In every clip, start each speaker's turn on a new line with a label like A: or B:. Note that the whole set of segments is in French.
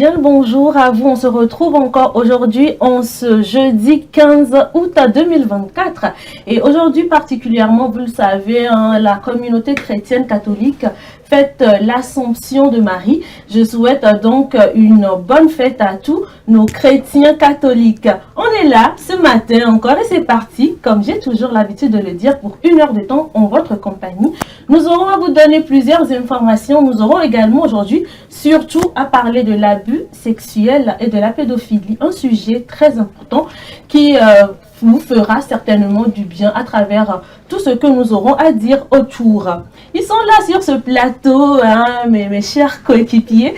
A: Bien le bonjour à vous, on se retrouve encore aujourd'hui en ce jeudi 15 août 2024 et aujourd'hui particulièrement, vous le savez, la communauté chrétienne catholique fête l'Assomption de Marie. Je souhaite donc une bonne fête à tous nos chrétiens catholiques. On est là ce matin encore et c'est parti, comme j'ai toujours l'habitude de le dire, pour 1 heure de temps en votre compagnie. Nous aurons à vous donner plusieurs informations. Nous aurons également aujourd'hui surtout à parler de l'abus sexuel et de la pédophilie, un sujet très important qui vous fera certainement du bien à travers tout ce que nous aurons à dire autour. Ils sont là sur ce plateau, mes chers coéquipiers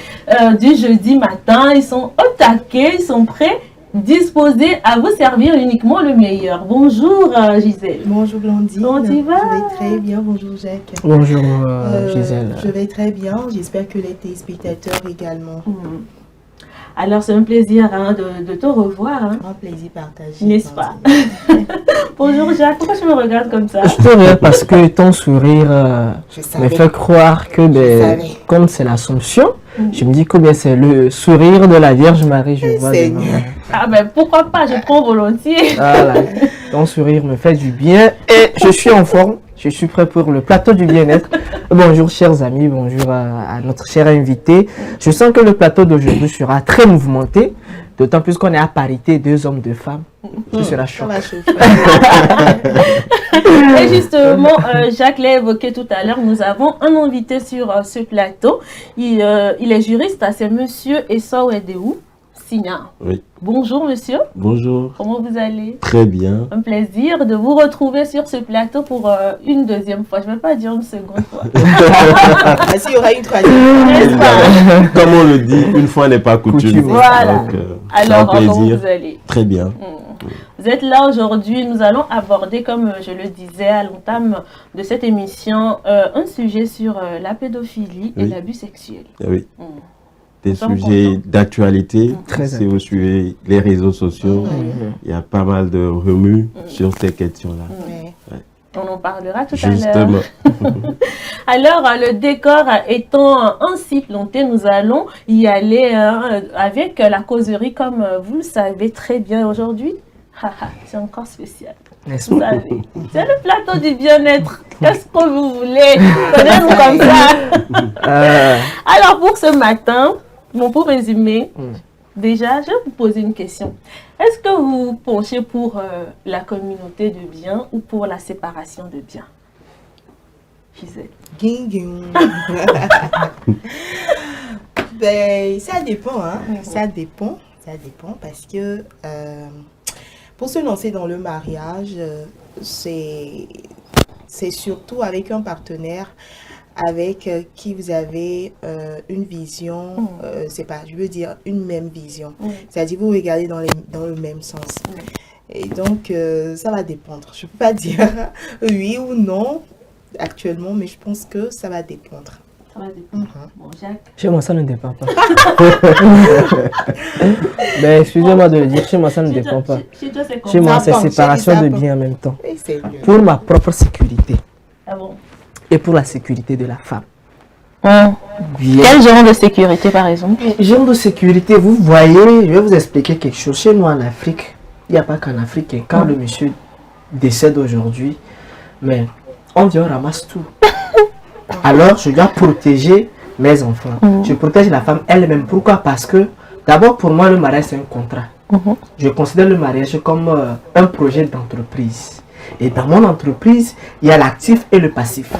A: du jeudi matin. Ils sont au taquet, ils sont prêts, disposés à vous servir uniquement le meilleur. Bonjour Gisèle.
B: Bonjour Blandine.
A: Comment tu vas?
B: Je vais très bien. Bonjour Jacques.
C: Bonjour Gisèle.
B: Je vais très bien. J'espère que les téléspectateurs également.
A: Alors, c'est un plaisir de te revoir.
B: Un plaisir partagé.
A: N'est-ce pas? Bonjour Jacques, pourquoi tu me regardes comme ça?
C: Je te regarde parce que ton sourire me fait croire que comme c'est l'Assomption, je me dis que c'est le sourire de la Vierge Marie, je vois.
A: Ah ben pourquoi pas, je prends volontiers.
C: Voilà. Ton sourire me fait du bien et je suis en forme. Je suis prêt pour le plateau du bien-être. Bonjour chers amis, bonjour à notre cher invité. Je sens que le plateau d'aujourd'hui sera très mouvementé, d'autant plus qu'on est à parité 2 hommes, 2 femmes. Ce sera chaud.
A: Et justement, Jacques l'a évoqué tout à l'heure, nous avons un invité sur ce plateau. Il est juriste, c'est monsieur Esau Edeu Signa.
D: Oui.
A: Bonjour monsieur.
D: Bonjour.
A: Comment vous allez?
D: Très bien.
A: Un plaisir de vous retrouver sur ce plateau pour une deuxième fois. Je ne vais pas dire une seconde fois.
B: S'il y aura une troisième fois.
D: Comme on le dit, une fois n'est pas coutume.
A: Voilà.
D: Donc,
A: alors,
D: comment
A: vous allez?
D: Très bien.
A: Vous êtes là aujourd'hui, nous allons aborder, comme je le disais à l'entame de cette émission, un sujet sur la pédophilie et l'abus sexuel.
D: Oui. Des sujets d'actualité. Si vous suivez les réseaux sociaux, il y a pas mal de remue sur ces questions-là.
A: On en parlera tout
D: Justement.
A: à l'heure. Alors, le décor étant ainsi planté, nous allons y aller avec la causerie, comme vous le savez très bien aujourd'hui. C'est encore spécial. Vous savez, c'est le plateau du bien-être. Qu'est-ce que vous voulez? Prenez-nous comme ça. Alors, pour ce matin, pour résumer, déjà, je vais vous poser une question. Est-ce que vous penchez pour la communauté de biens ou pour la séparation de biens? Gisèle.
B: Ben, ça dépend, hein. Ça dépend parce que pour se lancer dans le mariage, c'est surtout avec un partenaire avec qui vous avez une vision, c'est pas, je veux dire une même vision. C'est-à-dire vous regardez dans le même sens. Et donc, ça va dépendre. Je ne peux pas dire oui ou non actuellement, mais je pense que ça va dépendre.
A: Ça va dépendre. Bon, Jacques.
C: Chez moi, ça ne dépend pas. Mais excusez-moi de le dire, chez moi, ça ne dépend pas. Chez moi, c'est séparation de biens en même temps. Pour ma propre sécurité.
A: Ah bon?
C: Et pour la sécurité de la femme.
A: Quel genre de sécurité, par exemple?
C: Genre de sécurité, vous voyez, je vais vous expliquer quelque chose. Chez nous en Afrique, il n'y a pas qu'en Afrique, quand le monsieur décède aujourd'hui, mais on vient, on ramasse tout. Alors, je dois protéger mes enfants. Je protège la femme elle-même. Pourquoi? Parce que, d'abord, pour moi, le mariage, c'est un contrat. Je considère le mariage comme un projet d'entreprise. Et dans mon entreprise, il y a l'actif et le passif.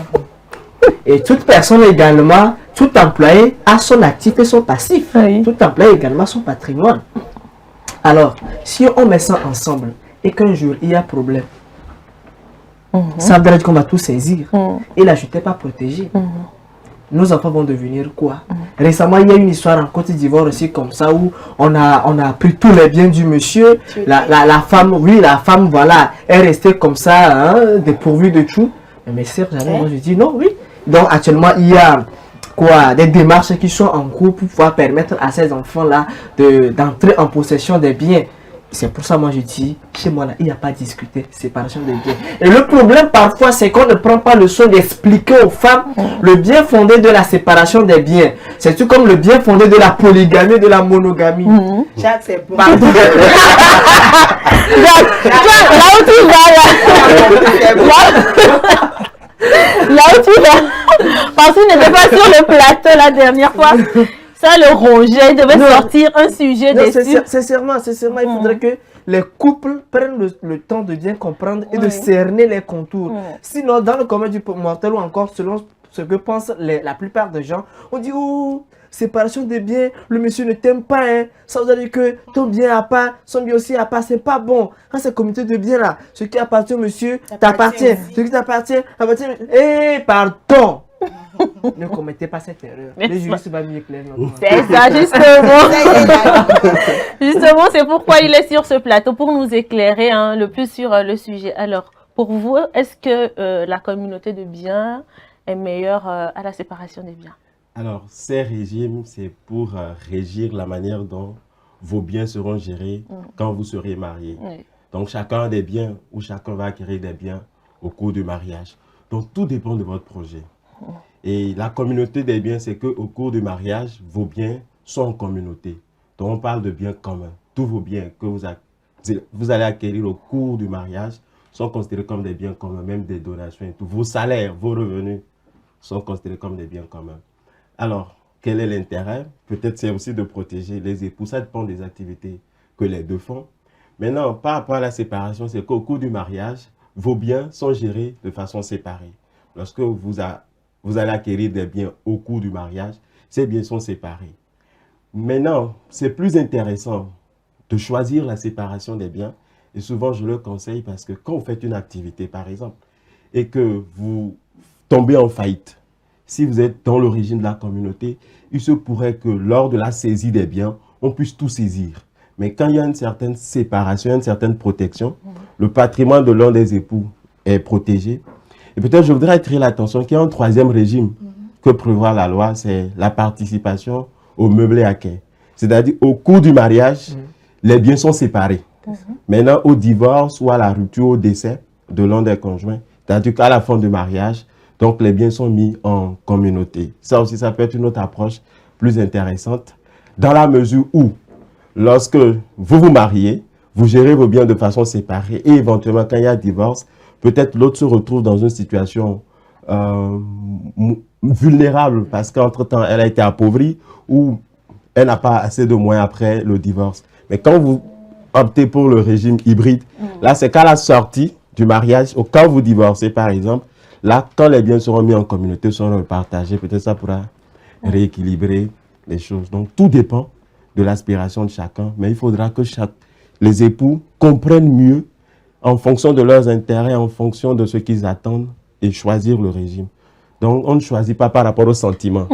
C: Et toute personne également, tout employé a son actif et son passif. Tout employé également son patrimoine. Alors, si on met ça ensemble et qu'un jour il y a problème, ça veut dire qu'on va tout saisir. Et là, je n'étais pas protégé. Nos enfants vont devenir quoi? Récemment, il y a une histoire en Côte d'Ivoire aussi comme ça où on a pris tous les biens du monsieur. La femme, oui, la femme, voilà, est restée comme ça, dépourvue de tout. Mais mes sœurs, moi, je dis non, oui. Donc, actuellement, il y a des démarches qui sont en cours pour pouvoir permettre à ces enfants-là d'entrer en possession des biens C'est pour ça, moi, je dis, chez moi, là, il n'y a pas à discuter, séparation des biens. Et le problème, parfois, c'est qu'on ne prend pas le soin d'expliquer aux femmes le bien fondé de la séparation des biens. C'est tout comme le bien fondé de la polygamie, de la monogamie.
B: Jacques, c'est bon.
C: Pardon.
A: Là où tu vas, là où tu vas, parce qu'il n'était pas sur le plateau la dernière fois. Ça le rongeait, il devait sortir un sujet dessus.
C: Sincèrement, il faudrait que les couples prennent le temps de bien comprendre et de cerner les contours. Sinon, dans le commun du mortel ou encore selon ce que pensent la plupart des gens, on dit oh, séparation des biens, le monsieur ne t'aime pas, hein. Ça veut dire que ton bien à part, son bien aussi à part, c'est pas bon. Quand c'est communauté de biens là, ce qui appartient au monsieur t'appartient. Ce qui t'appartient, appartient. Pardon! Ne commettez pas cette erreur. Le juriste va mieux éclairer.
A: C'est ça, justement. Justement, c'est pourquoi il est sur ce plateau, pour nous éclairer le plus sur le sujet. Alors, pour vous, est-ce que la communauté de biens est meilleure à la séparation des biens?
D: Alors, ces régimes, c'est pour régir la manière dont vos biens seront gérés quand vous serez mariés. Oui. Donc, chacun a des biens ou chacun va acquérir des biens au cours du mariage. Donc, tout dépend de votre projet. Et la communauté des biens, c'est qu'au cours du mariage, vos biens sont en communauté. Donc, on parle de biens communs. Tous vos biens que vous allez acquérir au cours du mariage sont considérés comme des biens communs, même des donations et tout. Vos salaires, vos revenus sont considérés comme des biens communs. Alors, quel est l'intérêt? Peut-être c'est aussi de protéger les époux. Ça dépend des activités que les deux font. Maintenant, par rapport à la séparation, c'est qu'au cours du mariage, vos biens sont gérés de façon séparée. Lorsque vous allez acquérir des biens au cours du mariage, ces biens sont séparés. Maintenant, c'est plus intéressant de choisir la séparation des biens. Et souvent, je le conseille parce que quand vous faites une activité, par exemple, et que vous tombez en faillite, si vous êtes dans l'origine de la communauté, il se pourrait que lors de la saisie des biens, on puisse tout saisir. Mais quand il y a une certaine séparation, une certaine protection, le patrimoine de l'un des époux est protégé. Et peut-être je voudrais attirer l'attention qu'il y a un troisième régime que prévoit la loi, c'est la participation au meublé à quai. C'est-à-dire au cours du mariage, les biens sont séparés. Maintenant, au divorce ou à la rupture, au décès de l'un des conjoints, c'est-à-dire qu'à la fin du mariage, donc les biens sont mis en communauté. Ça aussi, ça peut être une autre approche plus intéressante, dans la mesure où, lorsque vous vous mariez, vous gérez vos biens de façon séparée et éventuellement, quand il y a divorce, peut-être l'autre se retrouve dans une situation vulnérable parce qu'entre-temps, elle a été appauvrie ou elle n'a pas assez de moyens après le divorce. Mais quand vous optez pour le régime hybride, là, c'est qu'à la sortie du mariage, ou quand vous divorcez, par exemple, là, quand les biens seront mis en communauté, seront partagés, peut-être ça pourra rééquilibrer les choses. Donc, tout dépend de l'aspiration de chacun, mais il faudra que les époux comprennent mieux en fonction de leurs intérêts, en fonction de ce qu'ils attendent et choisir le régime. Donc, on ne choisit pas par rapport aux sentiments.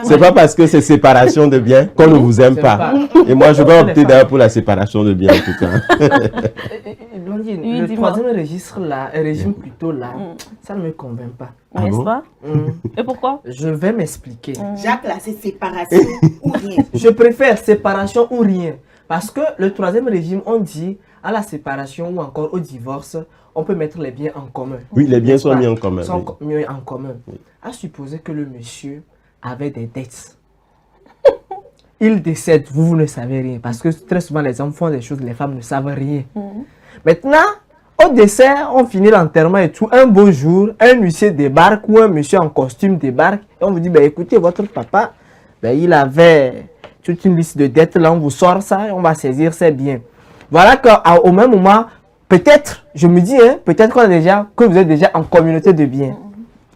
D: C'est pas parce que c'est séparation de biens qu'on ne vous aime pas. Et moi, je vais opter d'ailleurs pour la séparation de biens, en tout cas.
C: Le troisième registre là, régime plutôt là, ça ne me convainc pas.
A: N'est-ce pas? Et pourquoi?
C: Je vais m'expliquer.
B: Jacques, là, c'est séparation ou rien.
C: Je préfère séparation ou rien. Parce que le troisième régime, on dit à la séparation ou encore au divorce, on peut mettre les biens en commun.
D: Oui, les biens sont mis en commun.
C: Sont mis en commun. Oui. À supposer que le monsieur avait des dettes. Il décède, vous ne savez rien. Parce que très souvent, les hommes font des choses, les femmes ne savent rien. Maintenant, au décès, on finit l'enterrement et tout. Un beau jour, un huissier débarque ou un monsieur en costume débarque. Et on vous dit, écoutez, votre papa, il avait toute une liste de dettes. Là, on vous sort ça et on va saisir ses biens. Voilà qu'au même moment, peut-être, je me dis, peut-être que vous êtes déjà en communauté de biens.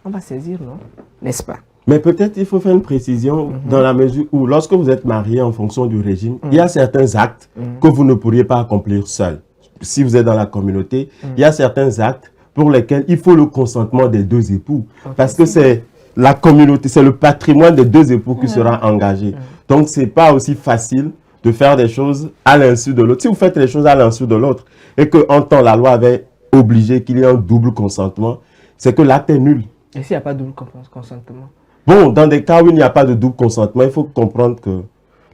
C: On va saisir, non? N'est-ce pas?
D: Mais peut-être il faut faire une précision dans la mesure où, lorsque vous êtes marié en fonction du régime, il y a certains actes que vous ne pourriez pas accomplir seul. Si vous êtes dans la communauté, il y a certains actes pour lesquels il faut le consentement des deux époux. Parce que c'est la communauté, c'est le patrimoine des deux époux qui sera engagé. Donc, ce n'est pas aussi facile de faire des choses à l'insu de l'autre. Si vous faites les choses à l'insu de l'autre et qu'en temps la loi avait obligé qu'il y ait un double consentement, c'est que l'acte est nul.
C: Et s'il n'y a pas de double consentement?
D: Bon, dans des cas où il n'y a pas de double consentement, il faut comprendre que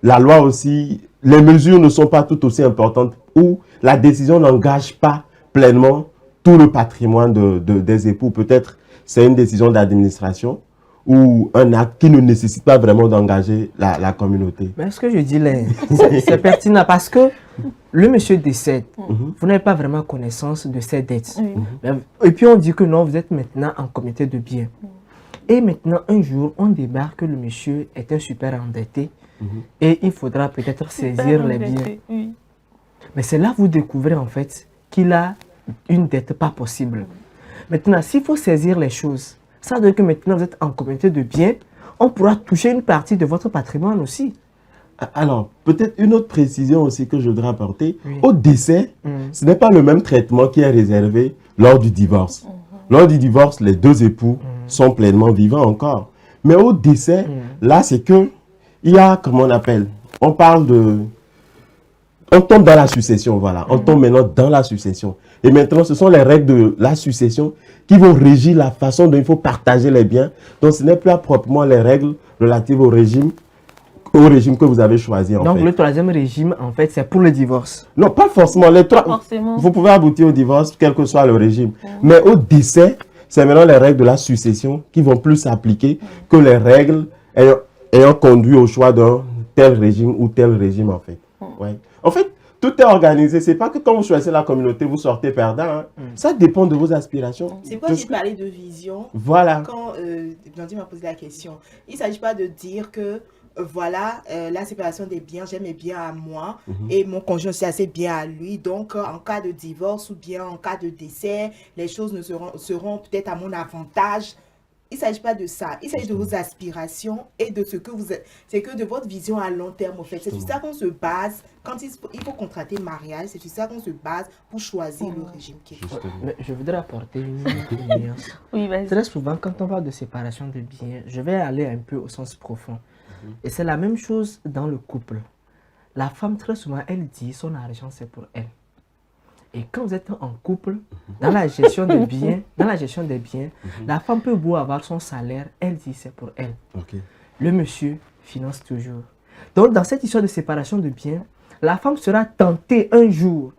D: la loi aussi les mesures ne sont pas tout aussi importantes, ou la décision n'engage pas pleinement tout le patrimoine des époux. Peut-être c'est une décision d'administration ou un acte qui ne nécessite pas vraiment d'engager la communauté.
C: Mais ce que je dis là, c'est pertinent parce que le monsieur décède. Vous n'avez pas vraiment connaissance de ses dettes. Et puis on dit que non, vous êtes maintenant en comité de biens. Et maintenant, un jour, on débarque que le monsieur est un super endetté et il faudra peut-être saisir les biens. Mais c'est là que vous découvrez en fait qu'il a une dette pas possible. Maintenant, s'il faut saisir les choses, ça veut dire que maintenant vous êtes en communauté de biens, on pourra toucher une partie de votre patrimoine aussi.
D: Alors, peut-être une autre précision aussi que je voudrais apporter.
C: Oui.
D: Au décès, ce n'est pas le même traitement qui est réservé lors du divorce. Lors du divorce, les deux époux sont pleinement vivants encore. Mais au décès, là, c'est que il y a, comment on appelle, on parle de... On tombe dans la succession, voilà. On tombe maintenant dans la succession. Et maintenant, ce sont les règles de la succession qui vont régir la façon dont il faut partager les biens. Donc, ce n'est plus proprement les règles relatives au régime que vous avez choisi, en fait.
C: Donc, le troisième régime, en fait, c'est pour le divorce.
D: Non, pas forcément. Les trois,
A: forcément.
D: vous pouvez aboutir au divorce, quel que soit le régime. Mais au décès, c'est maintenant les règles de la succession qui vont plus s'appliquer que les règles ayant conduit au choix d'un tel régime ou tel régime, en fait. Ouais. En fait, tout est organisé. C'est pas que quand vous choisissez la communauté, vous sortez perdant. Hein. Ça dépend de vos aspirations.
B: C'est pourquoi j'ai parlé de vision.
D: Voilà.
B: Quand Blondie m'a posé la question, il ne s'agit pas de dire que voilà, la séparation des biens, j'ai mes biens à moi et mon conjoint aussi a ses biens à lui. Donc, en cas de divorce ou bien en cas de décès, les choses ne seront peut-être à mon avantage. Il ne s'agit pas de ça. Il s'agit de vos aspirations et de ce que vous êtes. C'est que de votre vision à long terme, en fait. C'est sur ça qu'on se base. Quand il faut contracter mariage, c'est sur ça qu'on se base pour choisir le régime qui est.
C: Mais je voudrais apporter une nuance.
A: Oui, vas-y.
C: Très souvent, quand on parle de séparation de biens, je vais aller un peu au sens profond. Et c'est la même chose dans le couple. La femme, très souvent, elle dit son argent, c'est pour elle. Et quand vous êtes en couple, dans la gestion des biens, la femme peut beau avoir son salaire, elle dit c'est pour elle.
D: Okay.
C: Le monsieur finance toujours. Donc, dans cette histoire de séparation de biens, la femme sera tentée un jour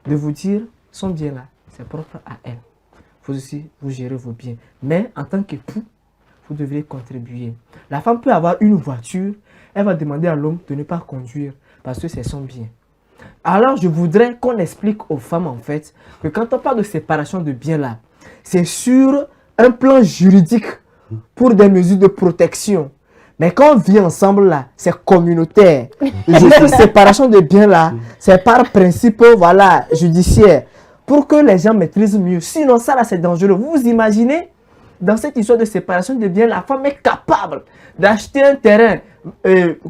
C: de vous dire son bien là, c'est propre à elle. Vous aussi, vous gérez vos biens. Mais en tant qu'époux, vous devez contribuer. La femme peut avoir une voiture, elle va demander à l'homme de ne pas conduire parce que c'est son bien. Alors, je voudrais qu'on explique aux femmes, en fait, que quand on parle de séparation de biens là, c'est sur un plan juridique pour des mesures de protection. Mais quand on vit ensemble là, c'est communautaire. Cette séparation de biens là, c'est par principe, voilà, judiciaire, pour que les gens maîtrisent mieux. Sinon, ça là, c'est dangereux. Vous vous imaginez, dans cette histoire de séparation de biens, la femme est capable d'acheter un terrain,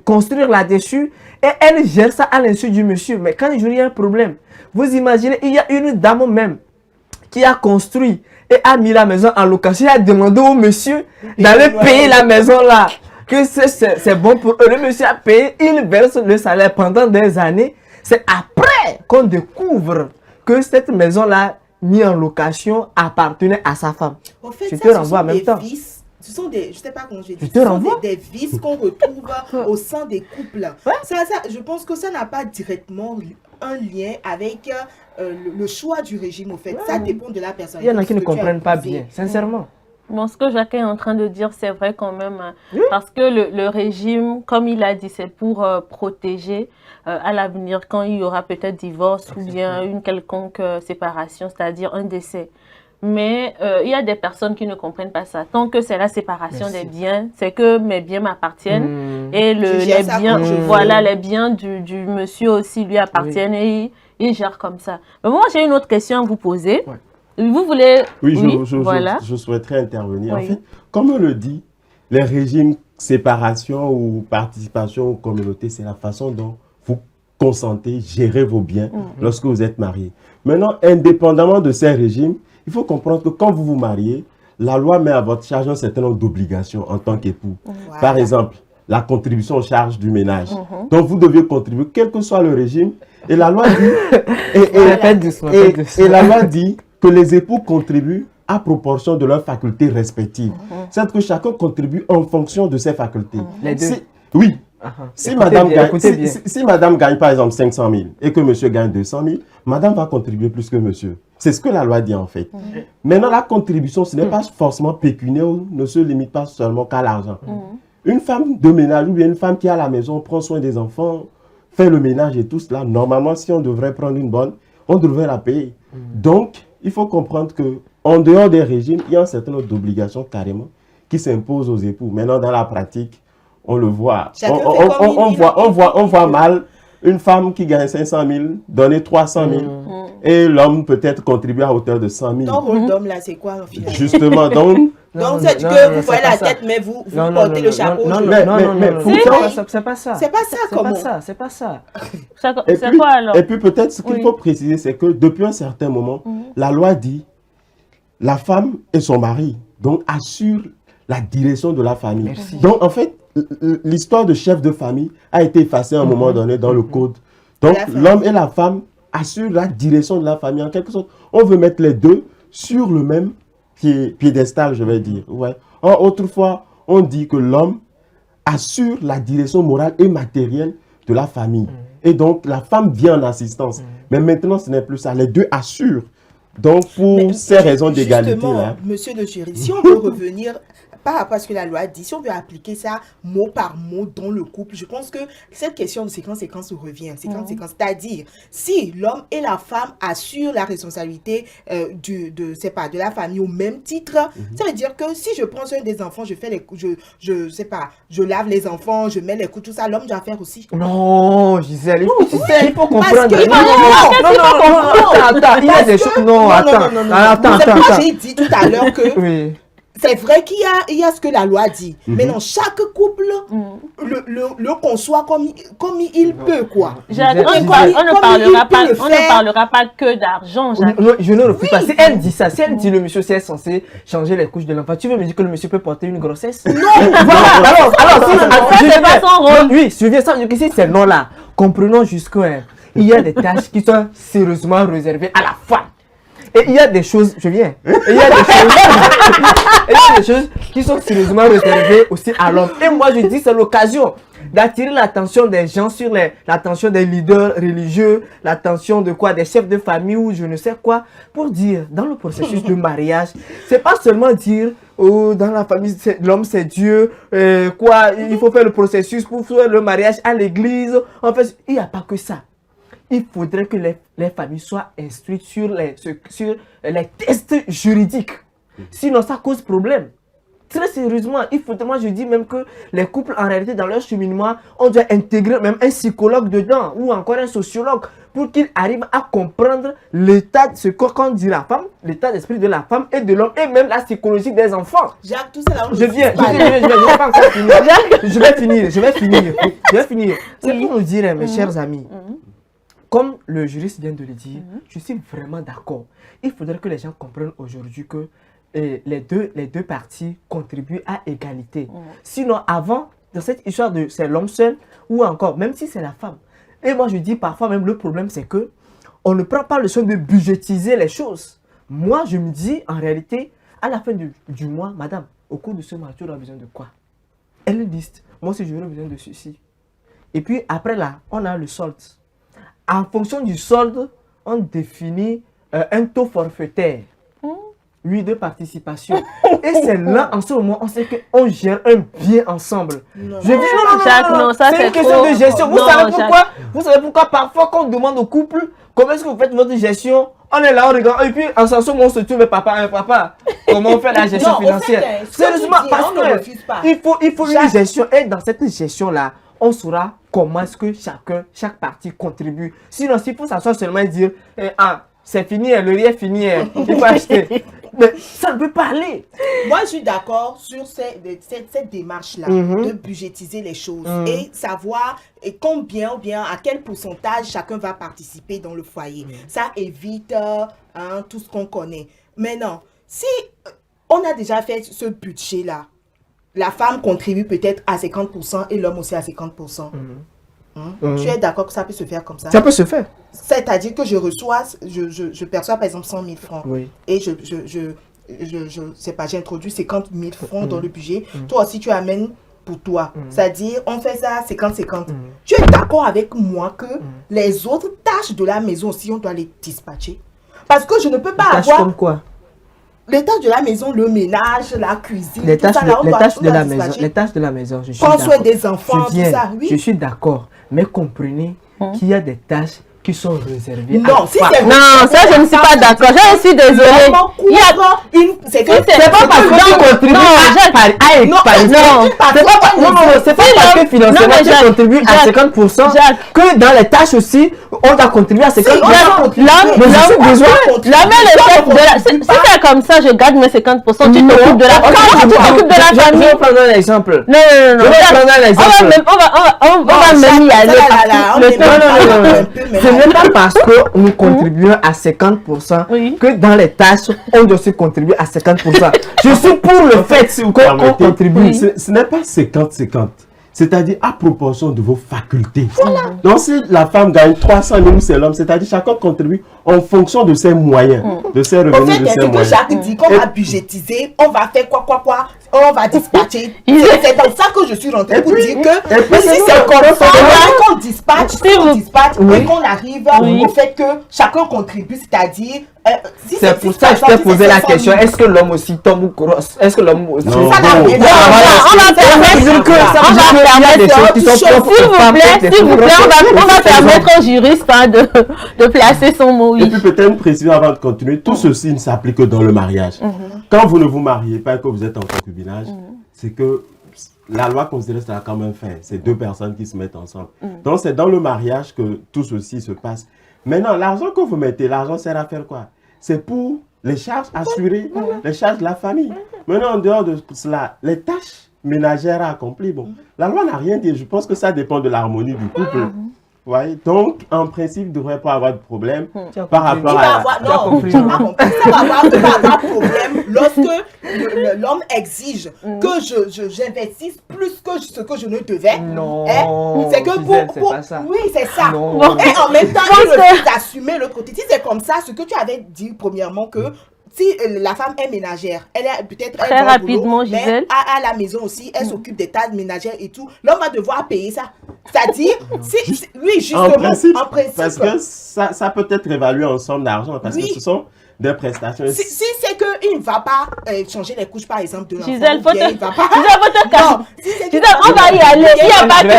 C: construire là-dessus, et elle gère ça à l'insu du monsieur. Mais quand il y a un problème, vous imaginez, il y a une dame même qui a construit et a mis la maison en location, et a demandé au monsieur d'aller payer la maison là, que c'est bon pour eux. Le monsieur a payé, il verse le salaire pendant des années. C'est après qu'on découvre que cette maison là, mise en location, appartenait à sa femme.
B: En fait,
C: je te renvoie en même temps.
B: Ce sont des, je sais pas comment je dis, des vices qu'on retrouve au sein des couples.
C: Ouais.
B: Ça, je pense que ça n'a pas directement un lien avec le choix du régime, au fait. Ouais. Ça dépend de la personne.
C: Il y en a qui ne comprennent pas bien, sincèrement.
A: Bon, ce que Jacques est en train de dire, c'est vrai quand même, parce que le régime, comme il a dit, c'est pour protéger à l'avenir, quand il y aura peut-être divorce ou bien une quelconque séparation, c'est-à-dire un décès. Mais il y a des personnes qui ne comprennent pas ça. Tant que c'est la séparation des biens, c'est que mes biens m'appartiennent et les biens, voilà, les biens du monsieur aussi lui appartiennent et il gère comme ça. Mais moi, j'ai une autre question à vous poser. Ouais. Vous voulez...
D: Oui, je souhaiterais intervenir. Oui. En fait, comme on le dit, les régimes séparation ou participation aux communautés, c'est la façon dont vous consentez, gérez vos biens lorsque vous êtes mariés. Maintenant, indépendamment de ces régimes, il faut comprendre que quand vous vous mariez, la loi met à votre charge un certain nombre d'obligations en tant qu'époux. Voilà. Par exemple, la contribution aux charges du ménage. Donc, vous devez contribuer, quel que soit le régime. Et la loi dit... et la loi dit que les époux contribuent à proportion de leurs facultés respectives. C'est-à-dire que chacun contribue en fonction de ses facultés.
C: Les deux.
D: Oui, Si madame gagne par exemple 500 000 et que monsieur gagne 200 000, madame va contribuer plus que monsieur. C'est ce que la loi dit en fait. Maintenant, la contribution, ce n'est pas forcément pécuniaire, ne se limite pas seulement qu'à l'argent. Une femme de ménage ou bien une femme qui est à la maison, prend soin des enfants, fait le ménage et tout cela, normalement, si on devrait prendre une bonne, on devrait la payer. Donc, il faut comprendre que en dehors des régimes, il y a un certain nombre d'obligations carrément qui s'imposent aux époux. Maintenant, dans la pratique, on le voit. On voit mal une femme qui gagne 500 000 donner 300 000 et l'homme peut-être contribuer à hauteur de 100 000.
B: Ton rôle d'homme là, c'est quoi au final?
D: Justement, donc...
B: Donc, c'est que vous voyez la tête, mais vous portez le chapeau.
C: Non, c'est pas ça.
B: C'est pas ça, comment?
C: C'est pas ça.
A: C'est quoi alors?
D: Et puis peut-être ce qu'il faut préciser, c'est que depuis un certain moment, la loi dit la femme et son mari, donc assurent la direction de la famille.
C: Merci.
D: Donc en fait, l'histoire de chef de famille a été effacée à un moment donné dans le code. Donc l'homme et la femme assurent la direction de la famille. En quelque sorte, on veut mettre les deux sur le même piédestal, je vais dire. Ouais. Or, autrefois, on dit que l'homme assure la direction morale et matérielle de la famille. Et donc, la femme vient en assistance. Mais maintenant, ce n'est plus ça. Les deux assurent. Donc, pour ces raisons d'égalité.
B: Justement, monsieur le jury, si on veut revenir par rapport à ce que la loi dit, si on veut appliquer ça mot par mot dans le couple, je pense que cette question de séquence revient. C'est-à-dire, si l'homme et la femme assurent la responsabilité de la famille au même titre, ça veut dire que si je prends soin des enfants, je fais je lave les enfants, je mets les coups, tout ça, l'homme doit faire aussi.
C: Non, Gisèle, il faut comprendre.
B: Attends,
C: il y a des choses. Non, attends.
B: J'ai dit tout à l'heure que c'est vrai qu'il y a ce que la loi dit. Mais dans chaque couple, le conçoit comme il peut, quoi.
A: On ne parlera pas que d'argent, Jacques.
C: Je ne refuse pas. Si elle dit ça, si elle dit le monsieur c'est censé changer les couches de l'enfant, tu veux me dire que le monsieur peut porter une grossesse? Non. Voilà. Alors,
A: c'est pas son rôle.
C: Oui, je viens ça. Si c'est non là, comprenons jusqu'où il y a des tâches qui sont sérieusement réservées à la femme. Et il y a des choses, il y a des choses qui sont sérieusement réservées aussi à l'homme. Et moi, je dis, c'est l'occasion d'attirer l'attention des gens sur l'attention des leaders religieux, l'attention de quoi, des chefs de famille ou je ne sais quoi, pour dire, dans le processus de mariage, c'est pas seulement dire, oh, dans la famille, l'homme c'est Dieu, il faut faire le processus pour faire le mariage à l'église. En fait, il n'y a pas que ça. Il faudrait que les familles soient instruites sur les tests juridiques. Sinon, ça cause problème. Très sérieusement, moi je dis même que les couples, en réalité, dans leur cheminement, on doit intégrer même un psychologue dedans ou encore un sociologue pour qu'ils arrivent à comprendre l'état de ce qu'on dit la femme, l'état d'esprit de la femme et de l'homme et même la psychologie des enfants.
B: Jacques, tout ça là,
C: je vais finir. C'est pour nous dire, mes chers amis, comme le juriste vient de le dire, je suis vraiment d'accord. Il faudrait que les gens comprennent aujourd'hui que les deux parties contribuent à égalité. Sinon, avant, dans cette histoire de c'est l'homme seul ou encore, même si c'est la femme. Et moi, je dis parfois même le problème, c'est que on ne prend pas le soin de budgétiser les choses. Moi, je me dis, en réalité, à la fin du mois, madame, au cours de ce mois, tu auras besoin de quoi? Elle liste. Moi aussi, j'aurai besoin de ceci. Et puis, après là, on a le solde. En fonction du solde, on définit un taux forfaitaire. Oui, de participation. Et c'est là, en ce moment, on sait qu'on gère un bien ensemble.
B: Non.
C: Je dis non, c'est une question de gestion. Vous savez pourquoi parfois quand on demande au couple comment est-ce que vous faites votre gestion, on est là, on regarde, et puis en ce moment on se tourne, papa, comment on fait la gestion financière? Sérieusement, parce qu'il faut une gestion. Et dans cette gestion-là, on saura comment est-ce que chaque partie contribue. Sinon, s'il faut s'asseoir seulement et dire, c'est fini, le riz est fini, il faut acheter. Mais ça ne peut pas aller.
B: Moi, je suis d'accord sur cette démarche-là de budgétiser les choses et savoir combien ou bien à quel pourcentage chacun va participer dans le foyer. Ça évite tout ce qu'on connaît. Maintenant, si on a déjà fait ce budget-là, la femme contribue peut-être à 50% et l'homme aussi à 50%. Tu es d'accord que ça peut se faire comme ça?
C: Ça peut se faire.
B: C'est-à-dire que je perçois par exemple 100 000 francs.
C: Oui.
B: Et je sais pas, j'introduis 50 000 francs dans le budget. Toi aussi, tu amènes pour toi. C'est-à-dire, on fait ça 50-50. Tu es d'accord avec moi que les autres tâches de la maison aussi, on doit les dispatcher? Parce que je ne peux pas
C: Tâches
B: avoir
C: comme quoi?
B: les tâches de la maison, le ménage, la cuisine,
C: Les
B: tout
C: tâches,
B: ça, là, on
C: les
B: doit-
C: tâches
B: on
C: de
B: doit
C: la maison,
B: dispatcher.
C: les tâches de la maison, je suis
B: Prends soin
C: d'accord.
B: des enfants,
C: Je viens,
B: tout ça, oui.
C: je suis d'accord. Mais comprenez qu'il y a des tâches qui sont réservées
B: Non,
C: à
B: si
C: toi.
B: c'est
A: Non, ça, je ne suis pas d'accord. Je suis désolée. Il y a...
B: C'est
C: C'est pas parce que tu contribues à
A: non,
C: c'est pas parce que financièrement
A: mais
C: tu
A: Jacques,
C: contribues à 50%
A: Jacques.
C: que dans les tâches aussi, on doit contribuer à 50%.
A: L'homme,
C: Mais je suis besoin.
A: L'homme est le chef de la... Si c'est comme ça, je garde mes 50%, tu t'occupes de la famille. Tu t'occupes de la famille.
C: Je vais prendre un exemple.
A: Non.
C: Je vais prendre un exemple.
A: On va même y aller.
C: Ce n'est pas parce que nous contribuons à 50%
A: Oui.
C: que dans les tâches, on doit aussi contribuer à 50%. Je suis pour le fait
D: Si vous
C: qu'on
D: permettez,
C: contribue.
D: ce n'est pas 50-50. C'est-à-dire à proportion de vos facultés. Donc si la femme gagne 300 000 ou c'est l'homme, c'est-à-dire chacun contribue en fonction de ses moyens, de ses
B: Au
D: revenus,
B: fait,
D: de
B: c'est
D: ses
B: que
D: moyens.
B: Jacques dit qu'on va budgétiser, on va faire quoi, on va dispatcher. C'est dans ça que je suis rentrée pour dire que
D: et puis,
B: si
D: c'est
B: c'est comme ça, qu'on dispatche,
A: Oui.
B: et qu'on arrive au fait que chacun contribue, c'est-à-dire... si
C: C'est pour
B: si
C: ça
B: par
C: que je t'ai
B: exemple,
C: posé
B: si
C: la
B: c'est 100
C: question.
B: 000,
C: Est-ce que l'homme aussi tombe ou crosse? Est-ce que l'homme aussi...
D: Non,
B: ça n'a
D: bon.
B: rien
A: Non, on va permettre, s'il vous plaît, on va permettre au juriste de placer son mot,
D: Et
A: oui.
D: puis peut-être une précision avant de continuer, tout ceci ne s'applique que dans le mariage. Quand vous ne vous mariez pas et que vous êtes en concubinage, c'est que la loi considère ça comme un fait. C'est deux personnes qui se mettent ensemble. Donc c'est dans le mariage que tout ceci se passe. Maintenant, l'argent que vous mettez, l'argent sert à faire quoi? C'est pour les charges assurées, les charges de la famille. Maintenant, en dehors de cela, les tâches ménagères à accomplir, bon, la loi n'a rien dit. Je pense que ça dépend de l'harmonie du couple. Ouais, donc, en principe, il ne devrait pas avoir de problème par
B: il
D: rapport
B: va
D: à...
B: avoir,
C: Tu as
B: non,
C: compris,
B: tu
C: non?
B: n'as pas compris. Ça va avoir problème lorsque l'homme exige que j'investisse plus que ce que je ne devais.
C: Non,
B: C'est que
C: Gisèle, c'est pas ça.
B: oui, c'est ça.
C: Non.
B: Et en même temps, il refuse d'assumer l'autre côté. Si c'est comme ça, ce que tu avais dit premièrement, que si la femme est ménagère, elle est peut-être
A: Très
B: elle va au
A: rapidement,
B: boulot,
A: Gisèle.
B: mais à la maison aussi, elle s'occupe des tâches ménagères et tout. L'homme va devoir payer ça. C'est-à-dire, oui, justement,
D: En principe,
B: en principe.
D: parce que ça peut être évalué en somme d'argent, parce que ce sont des prestations.
B: Si c'est qu'il ne va pas changer les couches, par exemple, de l'enfant,
A: Gisèle,
B: ou bien il va pas...
A: Gisèle, faut te calmer.
B: Non, si c'est
A: Gisèle, on va y aller.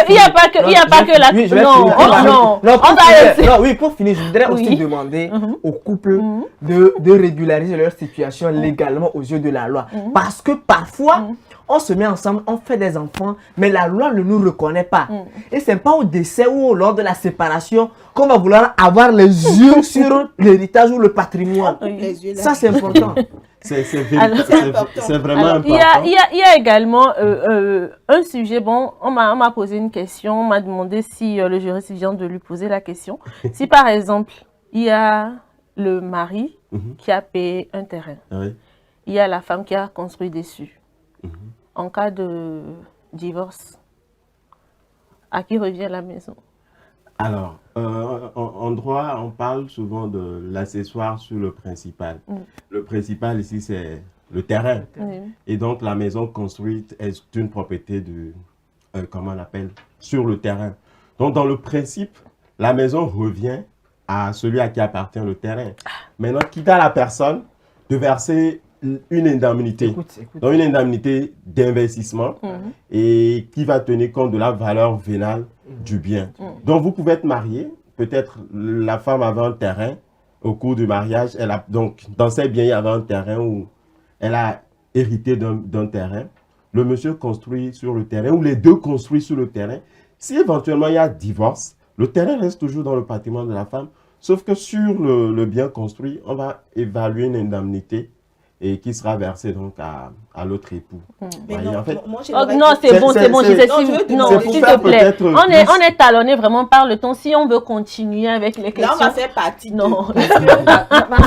A: Il n'y a pas que la...
C: Oui, je vais
A: Non,
C: finir.
A: non.
C: Non,
A: On
C: pour
A: va
C: finir,
A: laisser.
C: non, oui, pour finir, je voudrais aussi
A: Oui.
C: demander aux couples de régulariser leur situation légalement aux yeux de la loi. Parce que parfois, on se met ensemble, on fait des enfants, mais la loi ne nous reconnaît pas. Et c'est pas au décès ou lors de la séparation qu'on va vouloir avoir les yeux sur l'héritage ou le patrimoine.
B: Les yeux là.
C: Ça, c'est important.
D: C'est
A: Alors-
D: vraiment
A: Alors,
D: important.
A: il y a également un sujet, bon, on m'a posé une question, on m'a demandé si le juriste vient de lui poser la question. Si par exemple, il y a le mari qui a payé un terrain,
D: Oui.
A: il y a la femme qui a construit dessus. En cas de divorce, à qui revient la maison?
D: Alors, en droit, on parle souvent de l'accessoire sur le principal. Le principal ici, c'est le terrain. Et donc, la maison construite est une propriété de, comment on appelle, sur le terrain. Donc, dans le principe, la maison revient à celui à qui appartient le terrain. Maintenant, quitte à la personne de verser une indemnité.
C: Écoute.
D: Donc, une indemnité d'investissement et qui va tenir compte de la valeur vénale du bien. Donc, vous pouvez être marié. Peut-être la femme avait un terrain au cours du mariage. Donc, dans ses biens, il y avait un terrain où elle a hérité d'un terrain. Le monsieur construit sur le terrain ou les deux construisent sur le terrain. Si éventuellement il y a divorce, le terrain reste toujours dans le patrimoine de la femme. Sauf que sur le bien construit, on va évaluer une indemnité et qui sera versée donc à l'autre époux.
B: Mais
D: Voyez,
B: non,
D: en fait,
B: moi,
A: Oh,
B: j'aimerais
A: non,
B: que-
A: c'est bon, Gisèle,
B: Non, je veux te
A: non,
B: demander-
A: s'il
D: pour faire
A: te plaît.
D: peut-être
A: On est
D: plus.
A: talonné vraiment par le temps. Si on veut continuer avec les
B: Là,
A: questions.
B: on va faire partie
A: Non.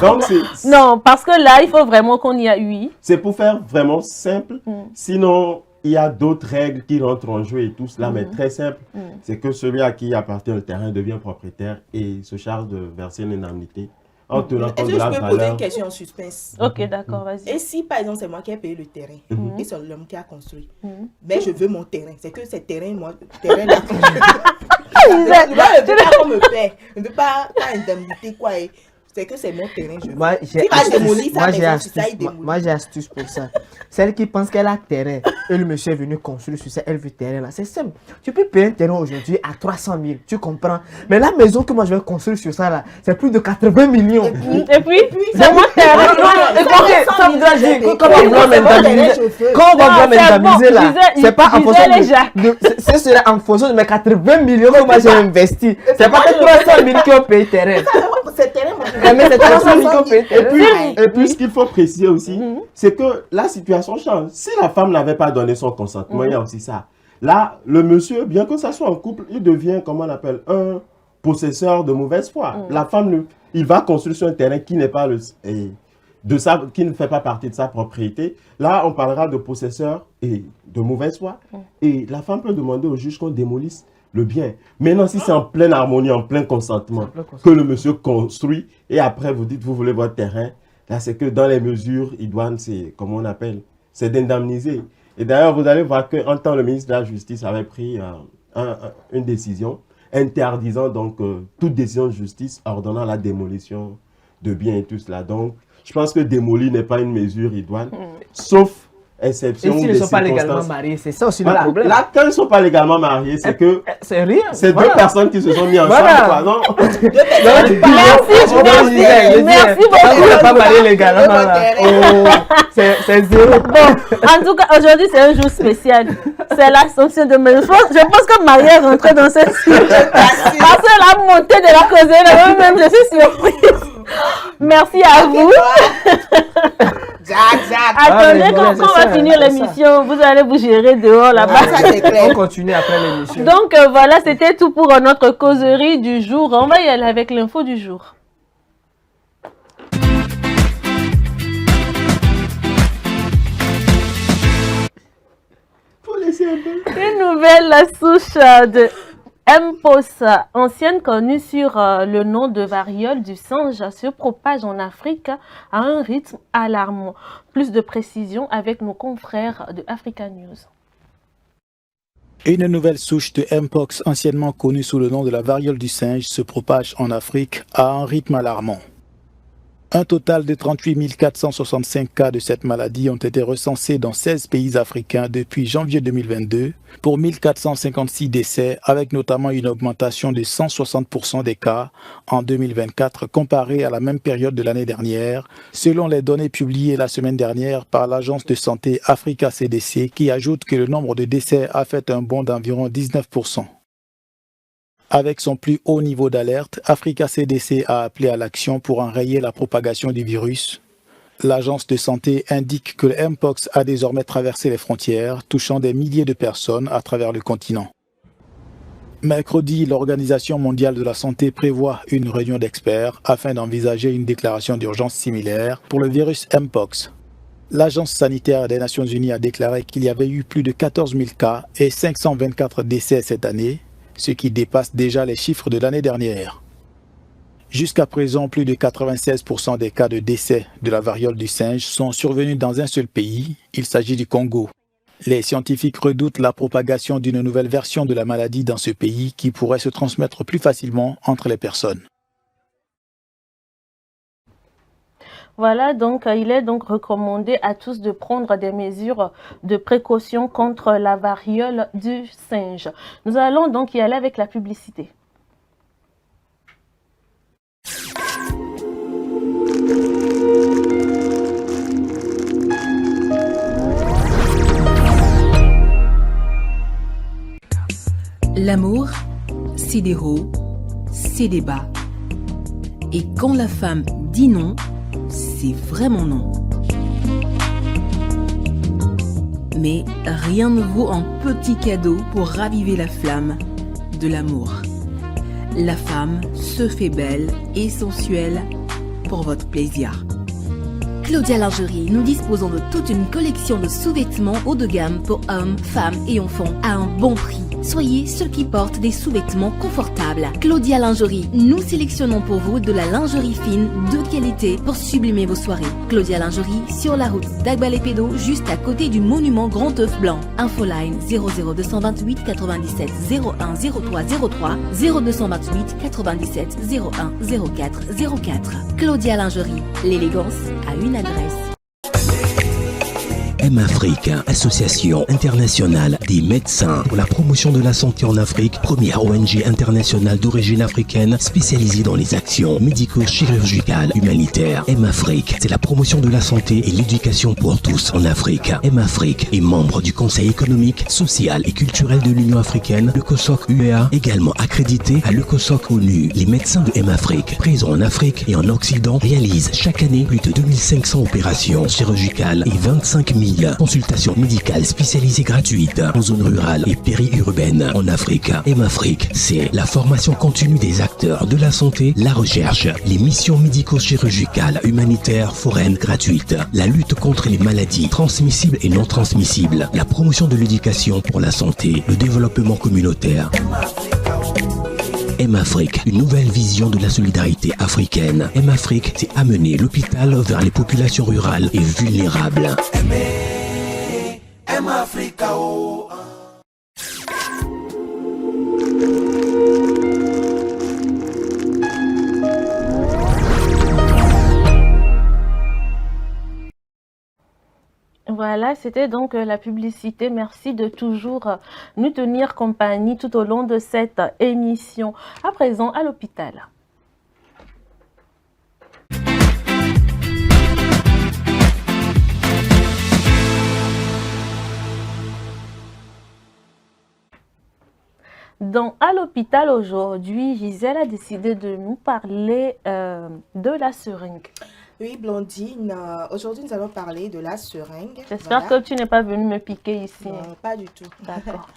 D: donc
A: Non, parce que là, il faut vraiment qu'on y a eu.
D: c'est pour faire vraiment simple. Sinon, il y a d'autres règles qui rentrent en jeu et tout cela, mais très simple. C'est que celui à qui appartient le terrain devient propriétaire et se charge de verser une indemnité en tenant
B: Est-ce
D: compte
B: que
D: de
B: je
D: la
B: peux poser une
D: valeur.
B: question en suspense?
A: Ok, d'accord, vas-y.
B: Et si, par exemple, c'est moi qui ai payé le terrain
A: Mhm.
B: et c'est l'homme qui a construit,
A: Mhm.
B: mais je veux mon terrain, c'est que ce terrain, moi, terrain-là, je ne veux pas qu'on me paie, je ne veux pas indemnité, quoi. C'est que c'est mon terrain, je veux.
C: Moi, j'ai
B: Si va démolir sa
C: moi, j'ai
B: maison, sur ça, il
C: astuce,
B: démolit.
C: moi, j'ai astuce pour ça. Celle qui pense qu'elle a terrain et le monsieur est venu construire sur ça, elle veut terrain là. C'est simple. Tu peux payer un terrain aujourd'hui à 300 000, tu comprends. Mais la maison que moi je vais construire sur ça là, c'est plus de 80 millions.
A: Et puis, c'est mon terrain.
C: Comment on va m'indemniser? Comment on va m'indemniser là? C'est pas en fonction ce serait en fonction de mes 80 millions que moi j'ai investi. C'est pas que 300 000 qui ont payé terrain.
B: C'est terrain, moi, je veux.
C: Mais c'est 300 000 qui ont payé terrain.
D: Et puis, ce qu'il faut préciser aussi, c'est que la situation change. Si la femme n'avait pas donné son consentement, il y a aussi ça. Là, le monsieur, bien que ça soit en couple, il devient, comment on appelle, un possesseur de mauvaise foi. La femme, il va construire sur un terrain qui n'est pas qui ne fait pas partie de sa propriété. Là, on parlera de possesseur et de mauvaise foi. Et la femme peut demander au juge qu'on démolisse le bien. Maintenant, si c'est en pleine harmonie, en plein consentement, que le monsieur construit, et après vous dites vous voulez votre terrain, là c'est que dans les mesures idoines, c'est comment on appelle, c'est d'indemniser. Et d'ailleurs, vous allez voir qu'en temps le ministre de la Justice avait pris une décision interdisant donc toute décision de justice ordonnant la démolition de biens et tout cela. Donc, je pense que démolir n'est pas une mesure idoine, sauf exception.
C: Et s'ils ne sont pas légalement mariés, c'est ça aussi le problème.
D: Là, quand ils ne sont pas légalement mariés, c'est que
C: c'est rien.
D: C'est deux personnes qui se sont mis ensemble. Quoi, non?
A: Merci beaucoup.
C: On n'est pas marié légalement. C'est zéro.
A: Bon, en tout cas, aujourd'hui, c'est un jour spécial. C'est l'Assomption de mes enfants. Je pense que Marie est rentrée dans cette sujet. Parce que la montée de la causerie, moi-même, je suis surprise. Merci à vous. Attendez, quand on va finir l'émission, vous allez vous gérer dehors là-bas.
C: On continue après l'émission.
A: Donc voilà, c'était tout pour notre causerie du jour. On va y aller avec l'info du jour. Une nouvelle souche de Mpox, ancienne connue sur le nom de variole du singe, se propage en Afrique à un rythme alarmant. Plus de précisions avec nos confrères de Africa News.
E: Une nouvelle souche de Mpox, anciennement connue sous le nom de la variole du singe, se propage en Afrique à un rythme alarmant. Un total de 38 465 cas de cette maladie ont été recensés dans 16 pays africains depuis janvier 2022 pour 1456 décès, avec notamment une augmentation de 160% des cas en 2024 comparé à la même période de l'année dernière, selon les données publiées la semaine dernière par l'agence de santé Africa CDC qui ajoute que le nombre de décès a fait un bond d'environ 19%. Avec son plus haut niveau d'alerte, Africa CDC a appelé à l'action pour enrayer la propagation du virus. L'agence de santé indique que le Mpox a désormais traversé les frontières, touchant des milliers de personnes à travers le continent. Mercredi, l'Organisation mondiale de la santé prévoit une réunion d'experts afin d'envisager une déclaration d'urgence similaire pour le virus Mpox. L'Agence sanitaire des Nations Unies a déclaré qu'il y avait eu plus de 14 000 cas et 524 décès cette année, ce qui dépasse déjà les chiffres de l'année dernière. Jusqu'à présent, plus de 96% des cas de décès de la variole du singe sont survenus dans un seul pays, il s'agit du Congo. Les scientifiques redoutent la propagation d'une nouvelle version de la maladie dans ce pays qui pourrait se transmettre plus facilement entre les personnes.
A: Voilà, donc il est donc recommandé à tous de prendre des mesures de précaution contre la variole du singe. Nous allons donc y aller avec la publicité.
F: L'amour, c'est des hauts, c'est des bas. Et quand la femme dit non, c'est vraiment non. Mais rien ne vaut un petit cadeau pour raviver la flamme de l'amour. La femme se fait belle et sensuelle pour votre plaisir.
G: Claudia Lingerie, nous disposons de toute une collection de sous-vêtements haut de gamme pour hommes, femmes et enfants à un bon prix. Soyez ceux qui portent des sous-vêtements confortables. Claudia Lingerie, nous sélectionnons pour vous de la lingerie fine de qualité pour sublimer vos soirées. Claudia Lingerie sur la route d'Agbalépédo, juste à côté du monument Grand Œuf Blanc. Infoline 00228 97 01 03 03 0228 97 01 04 04. Claudia Lingerie, l'élégance a une adresse.
H: M-Afrique, association internationale des médecins pour la promotion de la santé en Afrique, première ONG internationale d'origine africaine spécialisée dans les actions médico-chirurgicales humanitaires. M-Afrique, c'est la promotion de la santé et l'éducation pour tous en Afrique. M-Afrique est membre du Conseil économique, social et culturel de l'Union africaine, le COSOC UEA, également accrédité à le COSOC ONU. Les médecins de M-Afrique, présents en Afrique et en Occident, réalisent chaque année plus de 2500 opérations chirurgicales et 25 000 consultations médicales spécialisées gratuites en zone rurale et périurbaine en Afrique. M-Afrique, c'est la formation continue des acteurs de la santé, la recherche, les missions médico-chirurgicales, humanitaires, foraines gratuites, la lutte contre les maladies transmissibles et non transmissibles, la promotion de l'éducation pour la santé, le développement communautaire. M-Afrique, une nouvelle vision de la solidarité africaine. M-Afrique, c'est amener l'hôpital vers les populations rurales et vulnérables.
A: Voilà, c'était donc la publicité. Merci de toujours nous tenir compagnie tout au long de cette émission. À présent, à l'hôpital. Donc, à l'hôpital aujourd'hui, Gisèle a décidé de nous parler de la seringue.
B: Oui, Blondine, aujourd'hui nous allons parler de la seringue.
A: J'espère que tu n'es pas venue me piquer ici.
B: Non, pas du tout.
A: D'accord.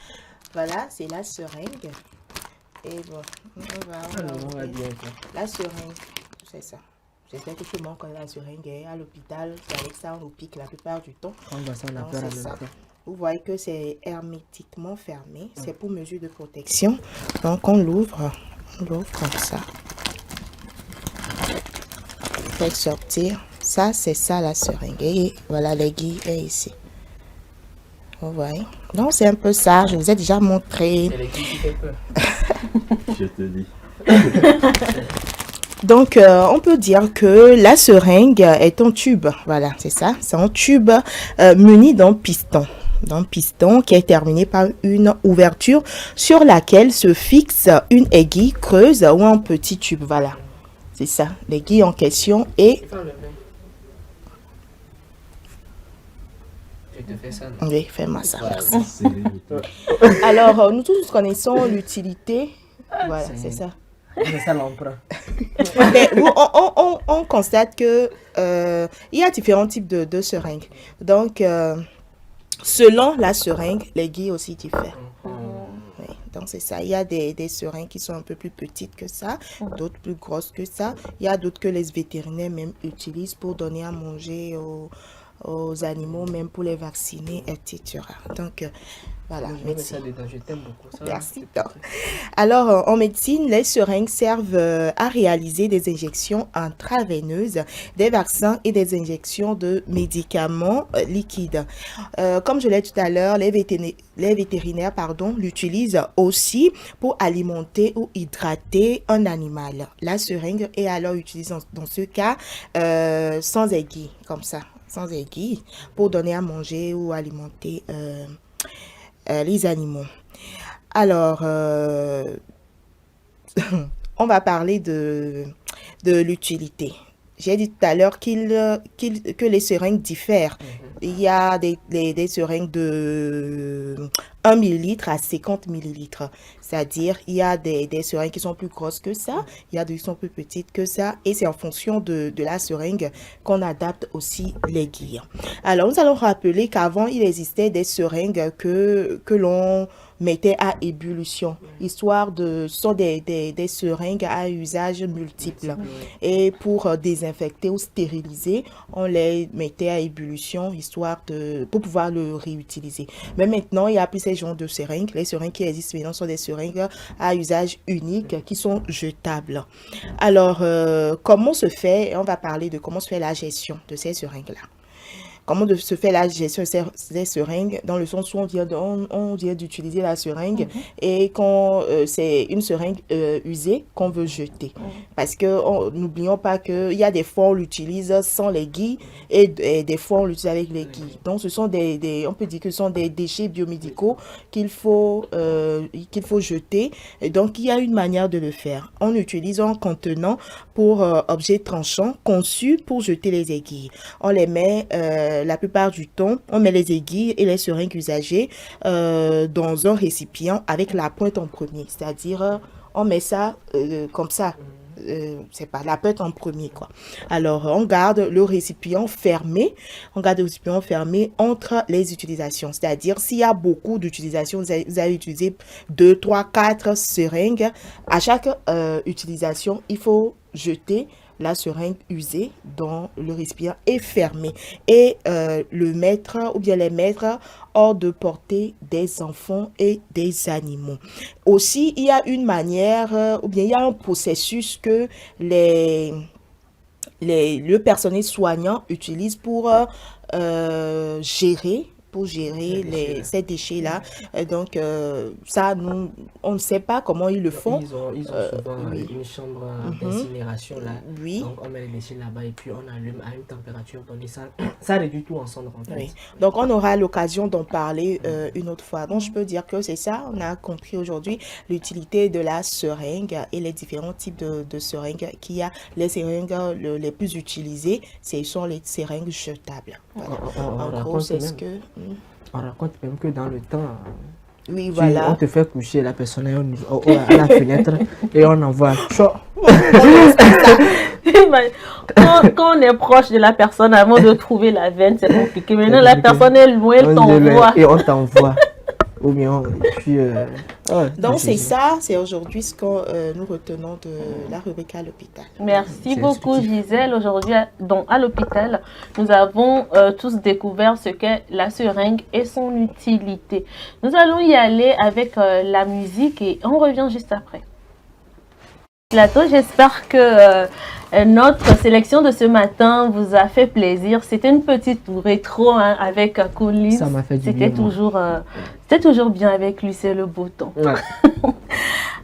B: Voilà, c'est la seringue. Et bon, on va bien. La seringue, c'est ça. J'espère que tout le monde connaît la seringue. À l'hôpital, c'est avec ça on nous pique la plupart du temps. C'est ça. Vous voyez que c'est hermétiquement fermé. C'est pour mesure de protection. Donc on l'ouvre comme ça. Fait sortir. Ça, c'est ça la seringue. Et voilà, l'aiguille est ici. Vous voyez. Donc c'est un peu ça. Je vous ai déjà montré.
C: C'est l'aiguille qui fait peur.
D: Je te dis.
B: Donc, on peut dire que la seringue est en tube. Voilà, c'est ça. C'est un tube muni d'un piston. D'un piston qui est terminé par une ouverture sur laquelle se fixe une aiguille creuse ou un petit tube. Voilà, c'est ça. L'aiguille en question est...
C: Je te fais ça.
B: Oui, fais-moi ça.
C: Merci.
B: Alors, nous tous connaissons l'utilité. Voilà, c'est ça.
C: C'est ça l'emprunt.
B: Mais on constate que il y a différents types de seringues. Donc, selon la seringue, l'aiguille aussi diffère. Oui, donc c'est ça. Il y a des seringues qui sont un peu plus petites que ça, d'autres plus grosses que ça. Il y a d'autres que les vétérinaires même utilisent pour donner à manger aux animaux, même pour les vacciner, etc. Donc, voilà.
C: Je t'aime beaucoup. Ça,
B: merci. Alors, en médecine, les seringues servent à réaliser des injections intraveineuses, des vaccins et des injections de médicaments liquides. Comme je l'ai dit tout à l'heure, les vétérinaires l'utilisent aussi pour alimenter ou hydrater un animal. La seringue est alors utilisée dans ce cas sans aiguille, comme ça, sans aiguille, pour donner à manger ou alimenter les animaux. Alors, on va parler de l'utilité. J'ai dit tout à l'heure que les seringues diffèrent. Il y a des seringues de 1 millilitre à 50 millilitres. C'est-à-dire, il y a des seringues qui sont plus grosses que ça, il y a des qui sont plus petites que ça, et c'est en fonction de la seringue qu'on adapte aussi l'aiguille. Alors, nous allons rappeler qu'avant, il existait des seringues que l'on mettait à ébullition, histoire ce sont des seringues à usage multiple. Et pour désinfecter ou stériliser, on les mettait à ébullition, pour pouvoir le réutiliser. Mais maintenant, il n'y a plus ces genres de seringues. Les seringues qui existent maintenant sont des seringues à usage unique qui sont jetables. Alors, comment se fait, on va parler de comment se fait la gestion de ces seringues-là. Comment se fait la gestion de ces seringues, dans le sens où on vient d'utiliser la seringue et quand c'est une seringue usée qu'on veut jeter. Parce que n'oublions pas qu'il y a des fois on l'utilise sans les guilles et des fois on l'utilise avec les guilles. Donc ce sont on peut dire que ce sont des déchets biomédicaux qu'il faut jeter. Et donc il y a une manière de le faire. On utilise un contenant pour objets tranchants conçus pour jeter les aiguilles. On les met la plupart du temps, on met les aiguilles et les seringues usagées dans un récipient avec la pointe en premier. C'est-à-dire, on met ça comme ça. C'est pas la pointe en premier, quoi. Alors, on garde le récipient fermé. On garde le récipient fermé entre les utilisations. C'est-à-dire, s'il y a beaucoup d'utilisations, vous avez utilisé 2, 3, 4 seringues. À chaque utilisation, il faut jeter la seringue usée dont le récipient est fermé et le mettre ou bien les mettre hors de portée des enfants et des animaux. Aussi, il y a une manière ou bien il y a un processus que le personnel soignant utilise pour gérer ces déchets-là. Donc, ça, nous, on ne sait pas comment ils le font.
C: Ils ont souvent une chambre d'incinération là.
B: Oui.
C: Donc, on met les déchets là-bas et puis on allume à une température donnée. Ça réduit tout ensemble, en fait.
B: Oui. Donc, on aura l'occasion d'en parler une autre fois. Donc, je peux dire que c'est ça. On a compris aujourd'hui l'utilité de la seringue et les différents types de seringues qu'il y a. Les seringues les plus utilisées, ce sont les seringues jetables. Voilà. En gros, c'est ce que...
C: On raconte même que dans le temps,
B: oui, voilà.
C: On te fait coucher la personne à la fenêtre et on envoie.
A: Quand on est proche de la personne, avant de trouver la veine, c'est compliqué. Maintenant, la personne est loin, elle t'envoie.
C: Et on t'envoie. Ou bien, puis,
B: donc c'est ça, c'est aujourd'hui ce que nous retenons de la rubrique à l'hôpital.
A: Merci beaucoup Gisèle. Aujourd'hui à l'hôpital, nous avons tous découvert ce qu'est la seringue et son utilité. Nous allons y aller avec la musique et on revient juste après. Plateau, j'espère que notre sélection de ce matin vous a fait plaisir. C'était une petite rétro avec Collins.
C: Ça m'a fait du bien.
A: C'était toujours bien avec lui, c'est le beau temps.
C: Ouais.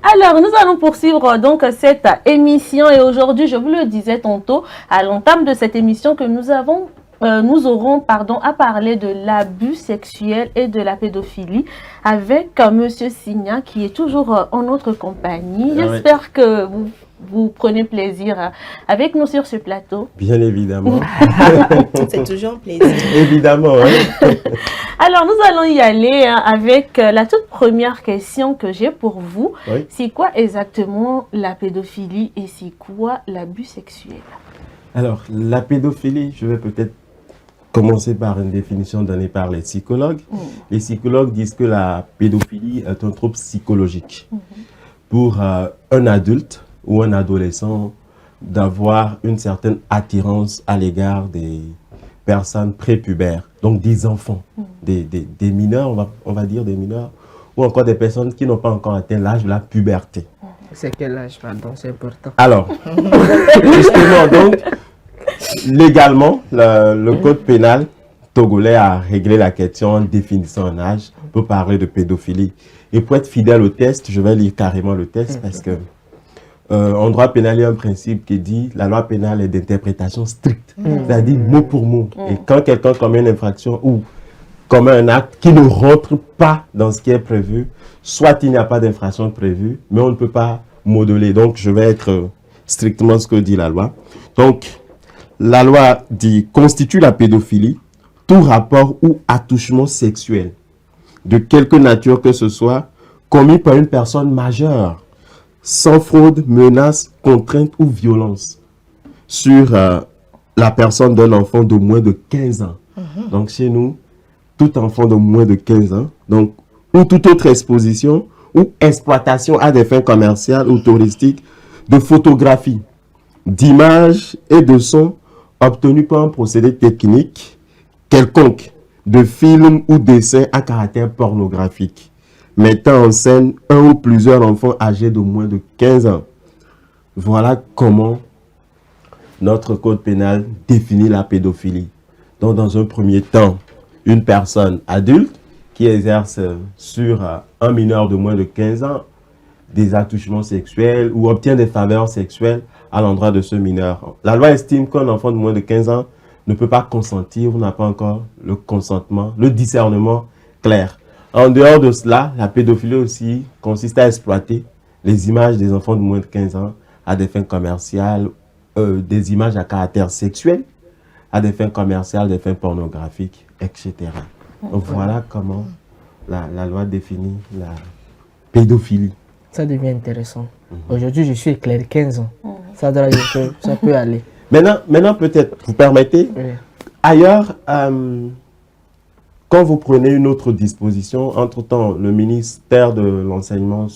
A: Alors, nous allons poursuivre donc cette émission et aujourd'hui, je vous le disais tantôt, à l'entame de cette émission que nous aurons à parler de l'abus sexuel et de la pédophilie avec Monsieur Signa qui est toujours en notre compagnie. J'espère que vous prenez plaisir avec nous sur ce plateau.
D: Bien évidemment.
B: C'est toujours un plaisir.
D: Évidemment, oui.
A: Alors, nous allons y aller avec la toute première question que j'ai pour vous.
D: Oui.
A: C'est quoi exactement la pédophilie et c'est quoi l'abus sexuel? Alors,
D: la pédophilie, je vais peut-être commencer par une définition donnée par les psychologues. Les psychologues disent que la pédophilie est un trouble psychologique. Pour un adulte ou un adolescent d'avoir une certaine attirance à l'égard des personnes prépubères, donc des enfants, des mineurs, on va dire des mineurs, ou encore des personnes qui n'ont pas encore atteint l'âge de la puberté.
C: C'est quel âge, pardon, c'est important.
D: Alors, justement, donc, légalement, le code pénal togolais a réglé la question en définissant un âge pour parler de pédophilie. Et pour être fidèle au test, je vais lire carrément le test parce que en droit pénal, il y a un principe qui dit la loi pénale est d'interprétation stricte, c'est-à-dire mot pour mot. Et quand quelqu'un commet une infraction ou commet un acte qui ne rentre pas dans ce qui est prévu, soit il n'y a pas d'infraction prévue, mais on ne peut pas modeler. Donc, je vais être strictement ce que dit la loi. Donc, la loi dit constitue la pédophilie tout rapport ou attouchement sexuel de quelque nature que ce soit commis par une personne majeure sans fraude, menace, contrainte ou violence sur la personne d'un enfant de moins de 15 ans. Donc chez nous, tout enfant de moins de 15 ans, donc, ou toute autre exposition ou exploitation à des fins commerciales ou touristiques de photographies, d'images et de sons obtenus par un procédé technique quelconque, de films ou dessins à caractère pornographique, mettant en scène un ou plusieurs enfants âgés de moins de 15 ans. Voilà comment notre code pénal définit la pédophilie. Donc, dans un premier temps, une personne adulte qui exerce sur un mineur de moins de 15 ans des attouchements sexuels ou obtient des faveurs sexuelles à l'endroit de ce mineur. La loi estime qu'un enfant de moins de 15 ans ne peut pas consentir ou n'a pas encore le consentement, le discernement clair. En dehors de cela, la pédophilie aussi consiste à exploiter les images des enfants de moins de 15 ans à des fins commerciales, des images à caractère sexuel, à des fins commerciales, des fins pornographiques, etc. Donc voilà comment la loi définit la pédophilie.
C: Ça devient intéressant. Aujourd'hui, je suis éclairé 15 ans. Ça doit dire que ça peut aller.
D: Maintenant peut-être, vous permettez, ailleurs, quand vous prenez une autre disposition, entre-temps, le ministère de l'enseignement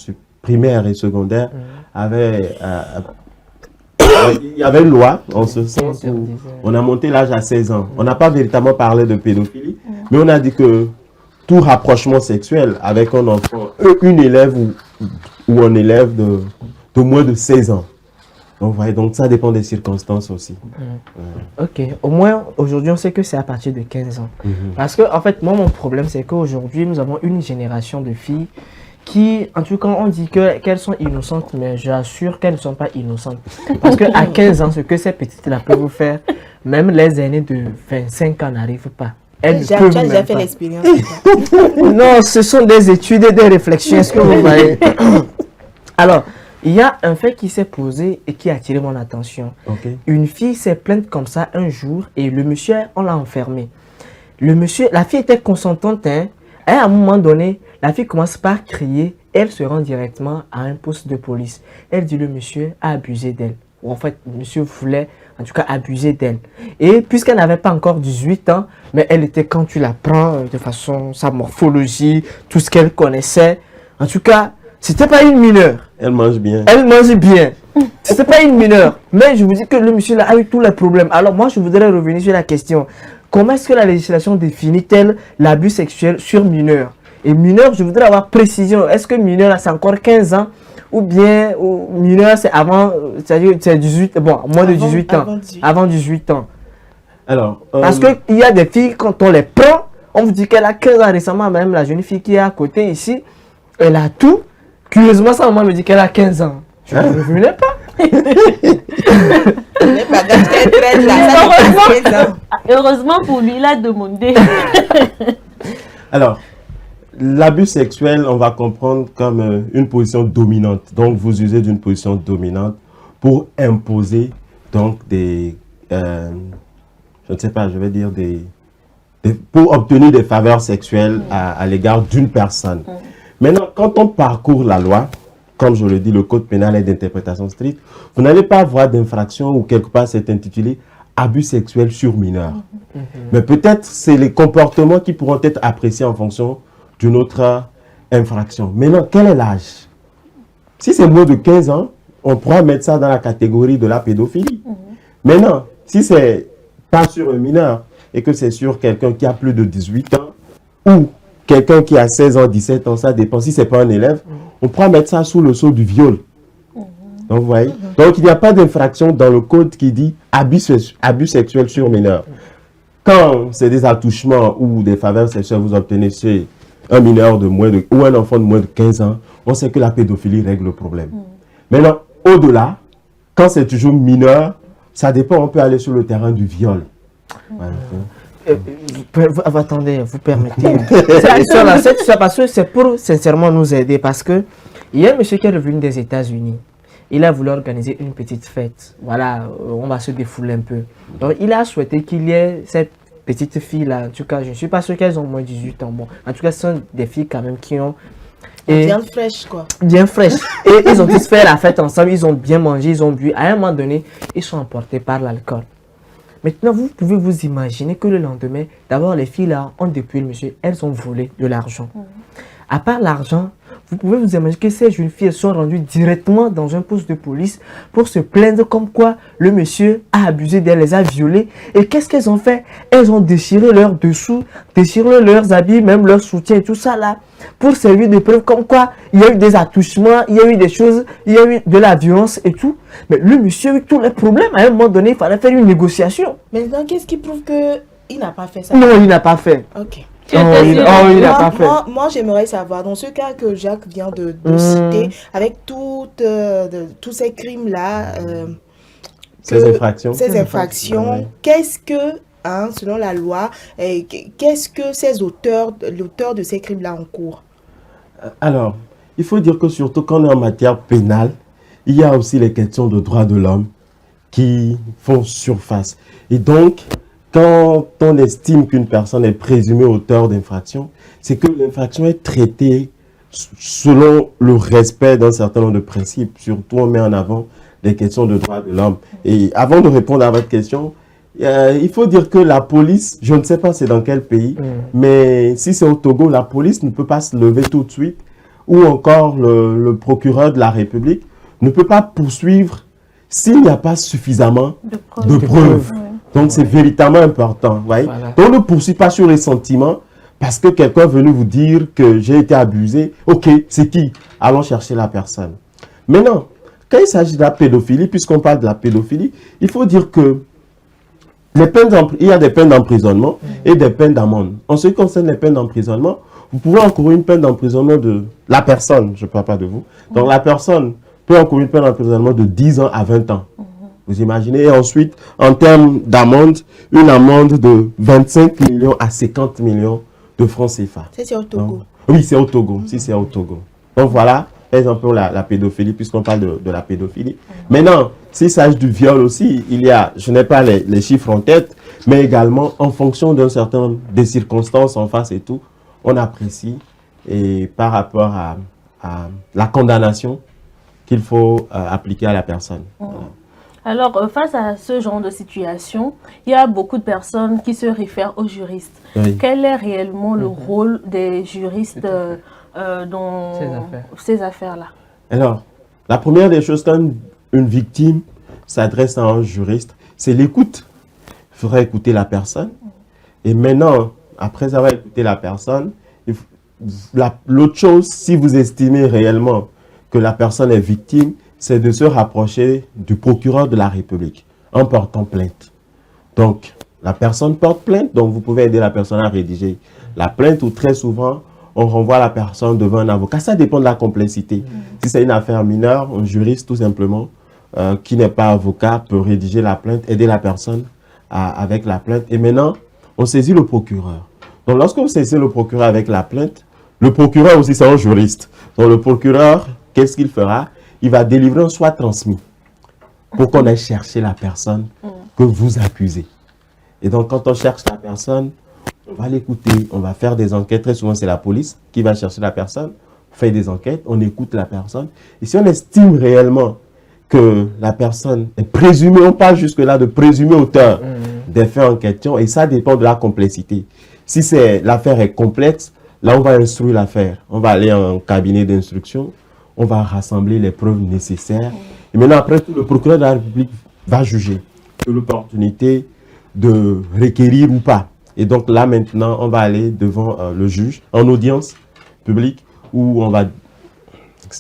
D: primaire et secondaire il y avait une loi en ce sens où on a monté l'âge à 16 ans. On n'a pas véritablement parlé de pédophilie, mais on a dit que tout rapprochement sexuel avec un enfant, une élève ou un élève de moins de 16 ans. Donc, voyez, donc ça dépend des circonstances aussi.
C: Ok, au moins aujourd'hui on sait que c'est à partir de 15 ans. Parce que en fait, moi mon problème c'est qu'aujourd'hui nous avons une génération de filles qui, en tout cas, on dit qu'elles sont innocentes, mais j'assure qu'elles ne sont pas innocentes. Parce qu'à 15 ans, ce que ces petites-là peuvent vous faire, même les aînés de 25 ans n'arrivent pas. Elles
B: Tu as déjà fait l'expérience.
C: Non, ce sont des études et des réflexions, est-ce que vous voyez? Alors, il y a un fait qui s'est posé et qui a attiré mon attention. Une fille s'est plainte comme ça un jour et le monsieur, on l'a enfermé. La fille était consentante, hein. Et à un moment donné, la fille commence par crier, elle se rend directement à un poste de police. Elle dit le monsieur a abusé d'elle. Ou en fait, le monsieur voulait en tout cas abuser d'elle. Et puisqu'elle n'avait pas encore 18 ans, mais elle était, quand tu la prends de façon, sa morphologie, tout ce qu'elle connaissait, en tout cas, c'était pas une mineure.
D: Elle mange bien.
C: Elle mange bien. C'était pas une mineure. Mais je vous dis que le monsieur là a eu tous les problèmes. Alors moi, je voudrais revenir sur la question. Comment est-ce que la législation définit-elle l'abus sexuel sur mineur? Et mineur, je voudrais avoir précision. Est-ce que mineur, c'est encore 15 ans? Ou bien mineur, c'est avant, c'est-à-dire c'est 18, bon, moins de 18 ans. Avant 18 ans.
D: Alors,
C: parce qu'il y a des filles, quand on les prend, on vous dit qu'elle a 15 ans récemment, même la jeune fille qui est à côté ici, elle a tout. Curieusement, sa maman me dit qu'elle a 15 ans. Je ne revenais pas.
A: Heureusement pour lui, il a demandé.
D: Alors, l'abus sexuel, on va comprendre comme une position dominante. Donc, vous usez d'une position dominante pour imposer donc des, je ne sais pas, je vais dire pour obtenir des faveurs sexuelles à l'égard d'une personne. Maintenant, quand on parcourt la loi, comme je le dis, le code pénal est d'interprétation stricte, vous n'allez pas avoir d'infraction où quelque part c'est intitulé abus sexuel sur mineur. Mais peut-être c'est les comportements qui pourront être appréciés en fonction d'une autre infraction. Maintenant, quel est l'âge? Si c'est moins de 15 ans, on pourra mettre ça dans la catégorie de la pédophilie. Maintenant, si c'est pas sur un mineur et que c'est sur quelqu'un qui a plus de 18 ans ou quelqu'un qui a 16 ans, 17 ans, ça dépend. Si ce n'est pas un élève, on pourra mettre ça sous le sceau du viol. Donc, vous voyez? Donc, il n'y a pas d'infraction dans le code qui dit abus sexuel sur mineur. Quand c'est des attouchements ou des faveurs sexuelles vous obtenez chez un mineur ou un enfant de moins de 15 ans, on sait que la pédophilie règle le problème. Maintenant, au-delà, quand c'est toujours mineur, ça dépend, on peut aller sur le terrain du viol. Voilà.
C: Attendez, vous permettez. Cette histoire, parce que c'est pour sincèrement nous aider. Parce que il y a un monsieur qui est revenu des États-Unis. Il a voulu organiser une petite fête. Voilà, on va se défouler un peu. Donc, il a souhaité qu'il y ait cette petite fille-là. En tout cas, je ne suis pas sûr qu'elles ont moins de 18 ans. Bon, en tout cas, ce sont des filles quand même qui ont...
B: bien fraîches, quoi.
C: Bien fraîches. Et ils ont tous fait la fête ensemble. Ils ont bien mangé, ils ont bu. À un moment donné, ils sont emportés par l'alcool. Maintenant, vous pouvez vous imaginer que le lendemain, d'abord, les filles là ont dépouillé le monsieur, elles ont volé de l'argent. À part l'argent, vous pouvez vous imaginer que ces jeunes filles sont rendues directement dans un poste de police pour se plaindre comme quoi le monsieur a abusé d'elles, les a violées. Et qu'est-ce qu'elles ont fait? Elles ont déchiré leurs dessous, déchiré leurs habits, même leurs soutiens et tout ça là, pour servir de preuve comme quoi il y a eu des attouchements, il y a eu des choses, il y a eu de la violence et tout. Mais le monsieur a eu tous les problèmes. À un moment donné, il fallait faire une négociation.
B: Maintenant, qu'est-ce qui prouve qu'il n'a pas fait ça?
C: Non, il n'a pas fait.
B: Ok.
C: Il n'a pas fait.
B: Moi, j'aimerais savoir, dans ce cas que Jacques vient de citer, avec tous ces crimes-là,
D: ces infractions,
B: qu'est-ce que, selon la loi, qu'est-ce que l'auteur de ces crimes-là encourt?
D: Alors, il faut dire que surtout quand on est en matière pénale, il y a aussi les questions de droits de l'homme qui font surface. Et donc, quand on estime qu'une personne est présumée auteur d'infraction, c'est que l'infraction est traitée selon le respect d'un certain nombre de principes. Surtout, on met en avant les questions de droits de l'homme. Et avant de répondre à votre question, il faut dire que la police, je ne sais pas c'est dans quel pays, mais si c'est au Togo, la police ne peut pas se lever tout de suite, ou encore le procureur de la République ne peut pas poursuivre s'il n'y a pas suffisamment de preuves. Donc, c'est véritablement important. Voilà. Donc, on ne poursuit pas sur les sentiments parce que quelqu'un est venu vous dire que j'ai été abusé. Ok, c'est qui? Allons chercher la personne. Maintenant, quand il s'agit de la pédophilie, puisqu'on parle de la pédophilie, il faut dire que il y a des peines d'emprisonnement et des peines d'amende. En ce qui concerne les peines d'emprisonnement, vous pouvez encourir une peine d'emprisonnement de la personne, je ne parle pas de vous. Donc, la personne peut encourir une peine d'emprisonnement de 10 ans à 20 ans. Vous imaginez, et ensuite, en termes d'amende, une amende de 25 millions à 50 millions de francs CFA.
B: C'est au Togo.
D: Donc, oui, c'est au Togo. Si c'est au Togo. Donc voilà, par exemple, la pédophilie, puisqu'on parle de la pédophilie. Maintenant, s'il s'agit du viol aussi, il y a, je n'ai pas les chiffres en tête, mais également, en fonction d'un certain nombre de circonstances en face et tout, on apprécie, et par rapport à la condamnation qu'il faut appliquer à la personne. Voilà.
A: Alors, face à ce genre de situation, il y a beaucoup de personnes qui se réfèrent aux juristes. Oui. Quel est réellement le rôle des juristes dans ces affaires-là?
D: Alors, la première des choses, quand une victime s'adresse à un juriste, c'est l'écoute. Il faudra écouter la personne. Et maintenant, après avoir écouté la personne, l'autre chose, si vous estimez réellement que la personne est victime, c'est de se rapprocher du procureur de la République en portant plainte. Donc, la personne porte plainte, donc vous pouvez aider la personne à rédiger la plainte ou très souvent, on renvoie la personne devant un avocat. Ça dépend de la complexité. Si c'est une affaire mineure, un juriste tout simplement, qui n'est pas avocat, peut rédiger la plainte, aider la personne avec la plainte. Et maintenant, on saisit le procureur. Donc, lorsque vous saisissez le procureur avec la plainte, le procureur aussi, c'est un juriste. Donc, le procureur, qu'est-ce qu'il fera? Il va délivrer un soit transmis pour qu'on aille chercher la personne que vous accusez. Et donc, quand on cherche la personne, on va l'écouter, on va faire des enquêtes. Très souvent, c'est la police qui va chercher la personne, on fait des enquêtes, on écoute la personne. Et si on estime réellement que la personne est présumée, on parle jusque-là de présumé auteur des faits en question, et ça dépend de la complexité. Si l'affaire est complexe, là, on va instruire l'affaire. On va aller en cabinet d'instruction, on va rassembler les preuves nécessaires. Et maintenant, après tout, le procureur de la République va juger de l'opportunité de requérir ou pas. Et donc là, maintenant, on va aller devant le juge en audience publique où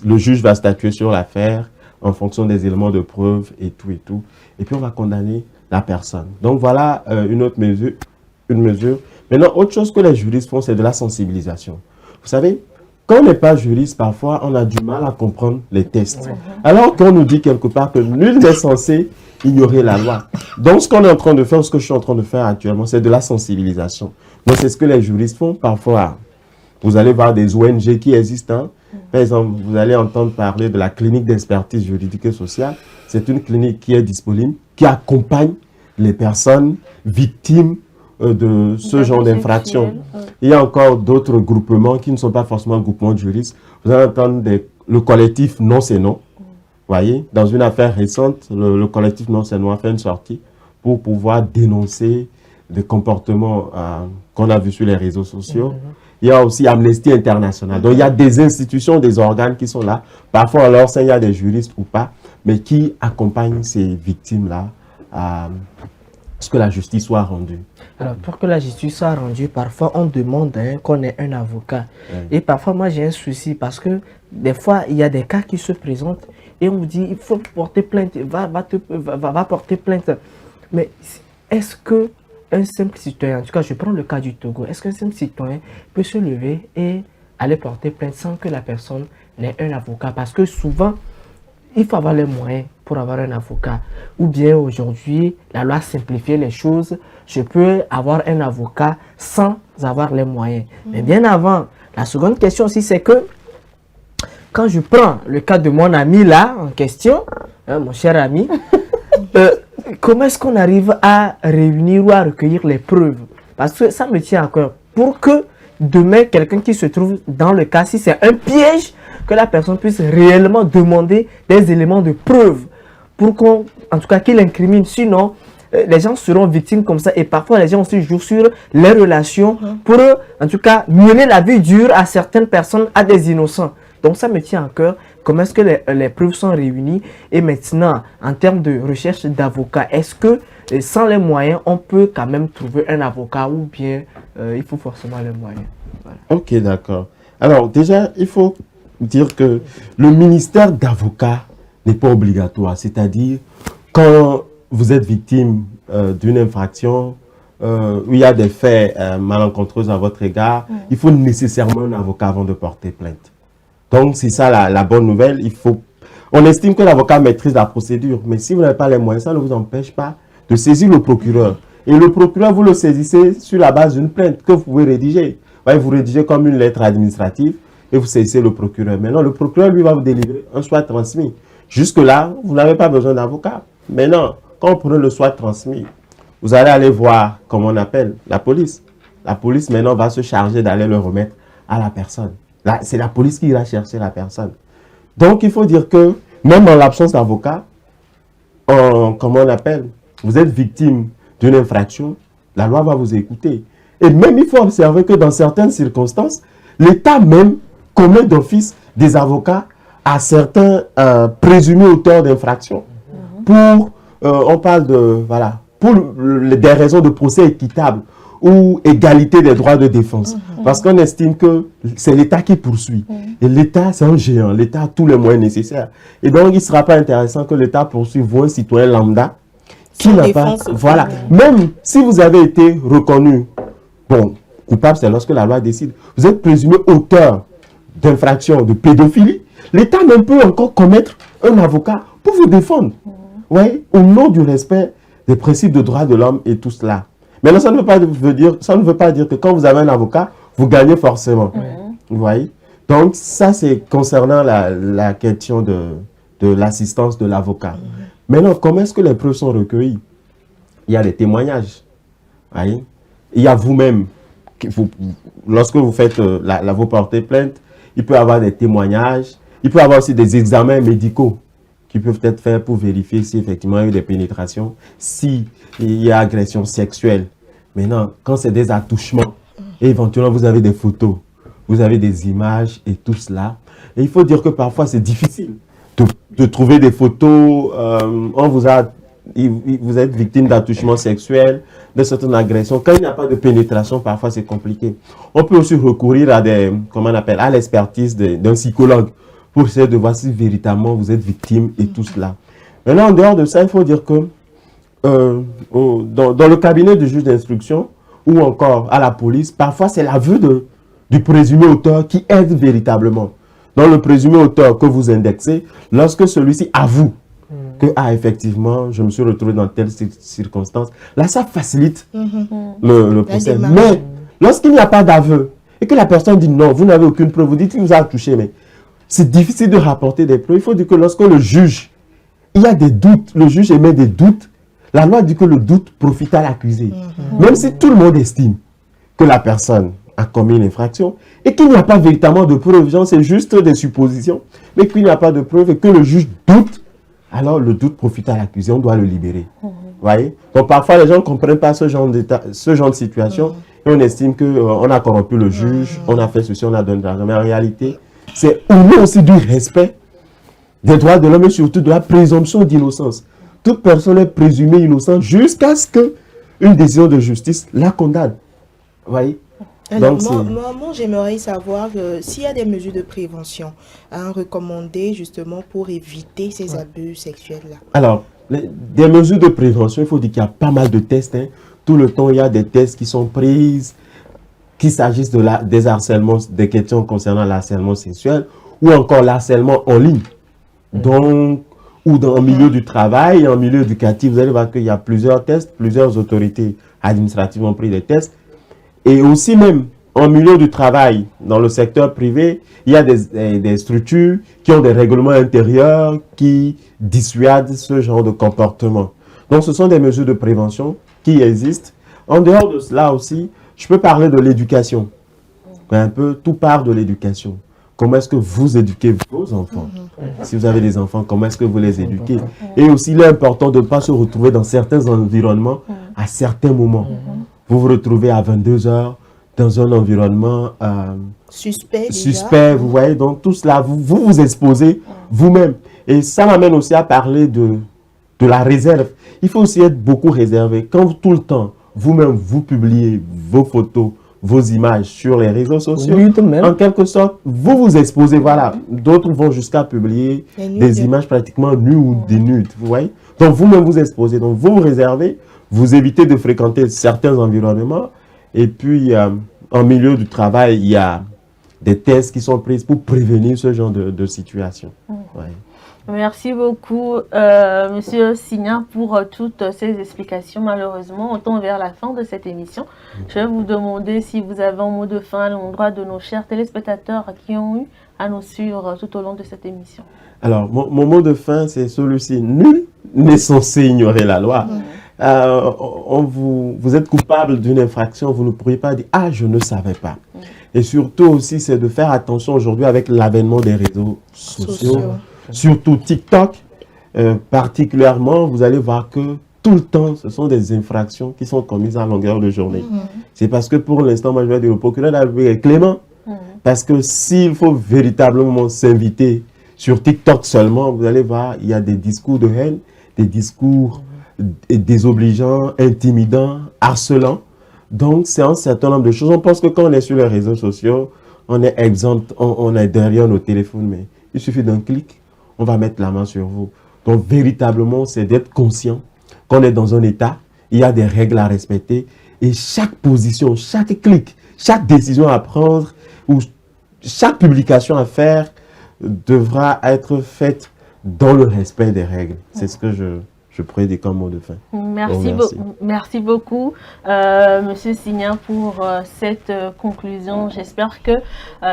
D: le juge va statuer sur l'affaire en fonction des éléments de preuve et tout et tout. Et puis, on va condamner la personne. Donc, voilà une autre mesure. Maintenant, autre chose que les juristes font, c'est de la sensibilisation. Vous savez, quand on n'est pas juriste, parfois, on a du mal à comprendre les textes. Alors qu'on nous dit quelque part que nul n'est censé ignorer la loi. Donc, ce qu'on est en train de faire, ce que je suis en train de faire actuellement, c'est de la sensibilisation. Donc, c'est ce que les juristes font. Parfois, vous allez voir des ONG qui existent. Par exemple, vous allez entendre parler de la clinique d'expertise juridique et sociale. C'est une clinique qui est disponible, qui accompagne les personnes victimes de ce genre d'infraction. Il y a encore d'autres groupements qui ne sont pas forcément groupements de juristes. Vous allez entendre le collectif Non c'est Non. Voyez, dans une affaire récente, le collectif Non c'est Non a fait une sortie pour pouvoir dénoncer des comportements qu'on a vus sur les réseaux sociaux. il y a aussi Amnesty International. Donc, il y a des institutions, des organes qui sont là. Parfois, alors, il y a des juristes ou pas, mais qui accompagnent ces victimes-là à ce que la justice soit rendue.
C: Alors, pour que la justice soit rendue, parfois, on demande qu'on ait un avocat. Et parfois, moi, j'ai un souci parce que des fois, il y a des cas qui se présentent et on vous dit, il faut porter plainte, va porter plainte. Mais est-ce que un simple citoyen, en tout cas, je prends le cas du Togo, est-ce qu'un simple citoyen peut se lever et aller porter plainte sans que la personne n'ait un avocat? Parce que souvent, il faut avoir les moyens pour avoir un avocat. Ou bien aujourd'hui, la loi a simplifié les choses. Je peux avoir un avocat sans avoir les moyens. Mais bien avant, la seconde question aussi, c'est que quand je prends le cas de mon ami là, en question, mon cher ami, comment est-ce qu'on arrive à réunir ou à recueillir les preuves? Parce que ça me tient à cœur. Pour que demain, quelqu'un qui se trouve dans le cas, si c'est un piège, que la personne puisse réellement demander des éléments de preuve pour qu'on, en tout cas, qu'il incrimine. Sinon, les gens seront victimes comme ça et parfois les gens aussi jouent sur les relations pour, en tout cas, mener la vie dure à certaines personnes, à des innocents. Donc ça me tient à cœur. Comment est-ce que les preuves sont réunies? Et maintenant, en termes de recherche d'avocat, est-ce que sans les moyens, on peut quand même trouver un avocat ou bien il faut forcément les moyens? Voilà.
D: Ok, d'accord. Alors déjà, il faut dire que le ministère d'avocat n'est pas obligatoire. C'est-à-dire, quand vous êtes victime d'une infraction, où il y a des faits malencontreux à votre égard, il faut nécessairement un avocat avant de porter plainte. Donc, c'est ça la bonne nouvelle. On estime que l'avocat maîtrise la procédure, mais si vous n'avez pas les moyens, ça ne vous empêche pas de saisir le procureur. Et le procureur, vous le saisissez sur la base d'une plainte que vous pouvez rédiger. Vous rédigez comme une lettre administrative et vous saisissez le procureur. Maintenant, le procureur, lui, va vous délivrer un soit transmis. Jusque-là, vous n'avez pas besoin d'avocat. Maintenant, quand vous prenez le soit transmis, vous allez aller voir, comme on appelle, la police. La police, maintenant, va se charger d'aller le remettre à la personne. C'est la police qui ira chercher la personne. Donc, il faut dire que, même en l'absence d'avocat, comment on appelle, vous êtes victime d'une infraction, la loi va vous écouter. Et même, il faut observer que dans certaines circonstances, l'État même commet d'office des avocats à certains présumés auteurs d'infractions. Pour, on parle de, voilà, pour des raisons de procès équitable ou égalité des droits de défense. Parce qu'on estime que c'est l'État qui poursuit. Et l'État, c'est un géant. L'État a tous les moyens nécessaires. Et donc, il ne sera pas intéressant que l'État poursuive un citoyen lambda qui n'a pas... Voilà. Même si vous avez été reconnu, bon, coupable, c'est lorsque la loi décide. Vous êtes présumé auteur d'infraction de pédophilie. L'État même peut encore commettre un avocat pour vous défendre. Ouais, au nom du respect des principes de droits de l'homme et tout cela. Maintenant, ça ne veut pas dire que quand vous avez un avocat, vous gagnez forcément. Vous voyez? Donc, ça, c'est concernant la question de l'assistance de l'avocat. Maintenant, comment est-ce que les preuves sont recueillies? Il y a des témoignages. Voyez? Il y a vous-même, lorsque vous faites vous portez plainte, il peut y avoir des témoignages, il peut y avoir aussi des examens médicaux qui peuvent être faits pour vérifier si effectivement il y a eu des pénétrations, si il y a agression sexuelle. Maintenant, quand c'est des attouchements, et éventuellement vous avez des photos, vous avez des images et tout cela, et il faut dire que parfois c'est difficile de trouver des photos, vous êtes victime d'attouchements sexuels, de certaines agressions. Quand il n'y a pas de pénétration, parfois c'est compliqué. On peut aussi recourir à à l'expertise d'un psychologue pour essayer de voir si véritablement vous êtes victime et tout cela. Maintenant, en dehors de ça, il faut dire que dans le cabinet du juge d'instruction ou encore à la police, parfois c'est l'aveu du présumé auteur qui aide véritablement. Donc le présumé auteur que vous indexez, lorsque celui-ci avoue que effectivement, je me suis retrouvé dans telle circonstance, là ça facilite le procès. Mais lorsqu'il n'y a pas d'aveu et que la personne dit non, vous n'avez aucune preuve, vous dites qu'il vous a touché, mais c'est difficile de rapporter des preuves. Il faut dire que lorsque le juge, il y a des doutes, le juge émet des doutes, la loi dit que le doute profite à l'accusé. Même si tout le monde estime que la personne a commis une infraction et qu'il n'y a pas véritablement de preuves, c'est juste des suppositions, mais qu'il n'y a pas de preuves et que le juge doute, alors le doute profite à l'accusé, on doit le libérer. Voyez? Donc parfois les gens ne comprennent pas ce genre de situation et on estime qu'on a corrompu le juge, on a fait ceci, on a donné de l'argent. Mais en réalité, c'est au nom aussi du respect des droits de l'homme et surtout de la présomption d'innocence. Toute personne est présumée innocente jusqu'à ce qu'une décision de justice la condamne. Voyez?
B: Alors,
D: Donc,
B: moi j'aimerais savoir s'il y a des mesures de prévention recommandées justement pour éviter ces abus sexuels-là. Alors,
D: des mesures de prévention, il faut dire qu'il y a pas mal de tests. Hein. Tout le temps, il y a des tests qui sont prises, qu'il s'agisse des harcèlements, des questions concernant l'harcèlement sexuel ou encore l'harcèlement en ligne. Donc, ou dans le milieu du travail, en milieu éducatif, vous allez voir qu'il y a plusieurs tests, plusieurs autorités administratives ont pris des tests. Et aussi même, en milieu du travail, dans le secteur privé, il y a des structures qui ont des règlements intérieurs qui dissuadent ce genre de comportement. Donc, ce sont des mesures de prévention qui existent. En dehors de cela aussi, je peux parler de l'éducation. Un peu, tout part de l'éducation. Comment est-ce que vous éduquez vos enfants? Si vous avez des enfants, comment est-ce que vous les éduquez? Et aussi, il est important de ne pas se retrouver dans certains environnements à certains moments. Vous vous retrouvez à 22 h dans un environnement suspect, vous voyez. Donc, tout cela, vous exposez vous-même. Et ça m'amène aussi à parler de la réserve. Il faut aussi être beaucoup réservé. Quand tout le temps, vous-même, vous publiez vos photos, vos images sur les réseaux sociaux, en quelque sorte, vous vous exposez, voilà. D'autres vont jusqu'à publier des images pratiquement nues ou dénudes, vous voyez. Donc, vous-même vous exposez, donc vous vous réservez, vous évitez de fréquenter certains environnements. Et puis, en milieu du travail, il y a des tests qui sont pris pour prévenir ce genre de situation. Ouais.
A: Merci beaucoup, Monsieur Signa, pour toutes ces explications. Malheureusement, on tend vers la fin de cette émission. Je vais vous demander si vous avez un mot de fin à l'endroit de nos chers téléspectateurs qui ont eu à nous suivre tout au long de cette émission.
D: Alors, mon mot de fin, c'est celui-ci. Nul n'est censé ignorer la loi. Vous êtes coupable d'une infraction, vous ne pourriez pas dire « Ah, je ne savais pas ». Et surtout aussi, c'est de faire attention aujourd'hui avec l'avènement des réseaux sociaux. Surtout TikTok, particulièrement, vous allez voir que tout le temps, ce sont des infractions qui sont commises à longueur de journée. C'est parce que pour l'instant, moi je vais dire, le procureur de la République est clément. Parce que s'il faut véritablement s'inviter sur TikTok seulement, vous allez voir, il y a des discours de haine, des discours désobligeants, intimidants, harcelants. Donc, c'est un certain nombre de choses. On pense que quand on est sur les réseaux sociaux, on est exempt, on est derrière nos téléphones, mais il suffit d'un clic. On va mettre la main sur vous. Donc, véritablement, c'est d'être conscient qu'on est dans un état, il y a des règles à respecter, et chaque position, chaque clic, chaque décision à prendre, ou chaque publication à faire, devra être faite dans le respect des règles. C'est ce que je pourrais dire comme mot de fin.
A: Merci beaucoup, Monsieur Signa, pour cette conclusion. J'espère que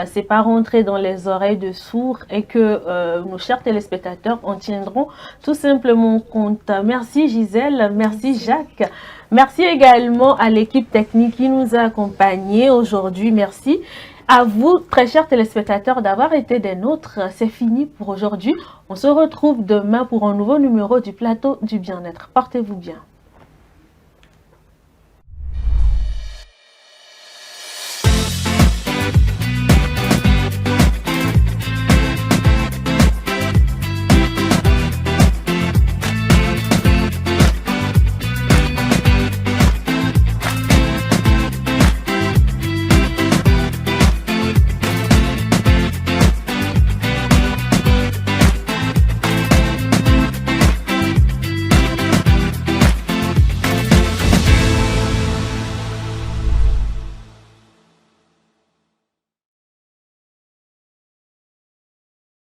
A: c'est pas rentré dans les oreilles de sourds et que nos chers téléspectateurs en tiendront tout simplement compte. Merci Gisèle, merci Jacques. Merci également à l'équipe technique qui nous a accompagnés aujourd'hui. Merci à vous, très chers téléspectateurs, d'avoir été des nôtres. C'est fini pour aujourd'hui. On se retrouve demain pour un nouveau numéro du Plateau du Bien-être. Portez-vous bien.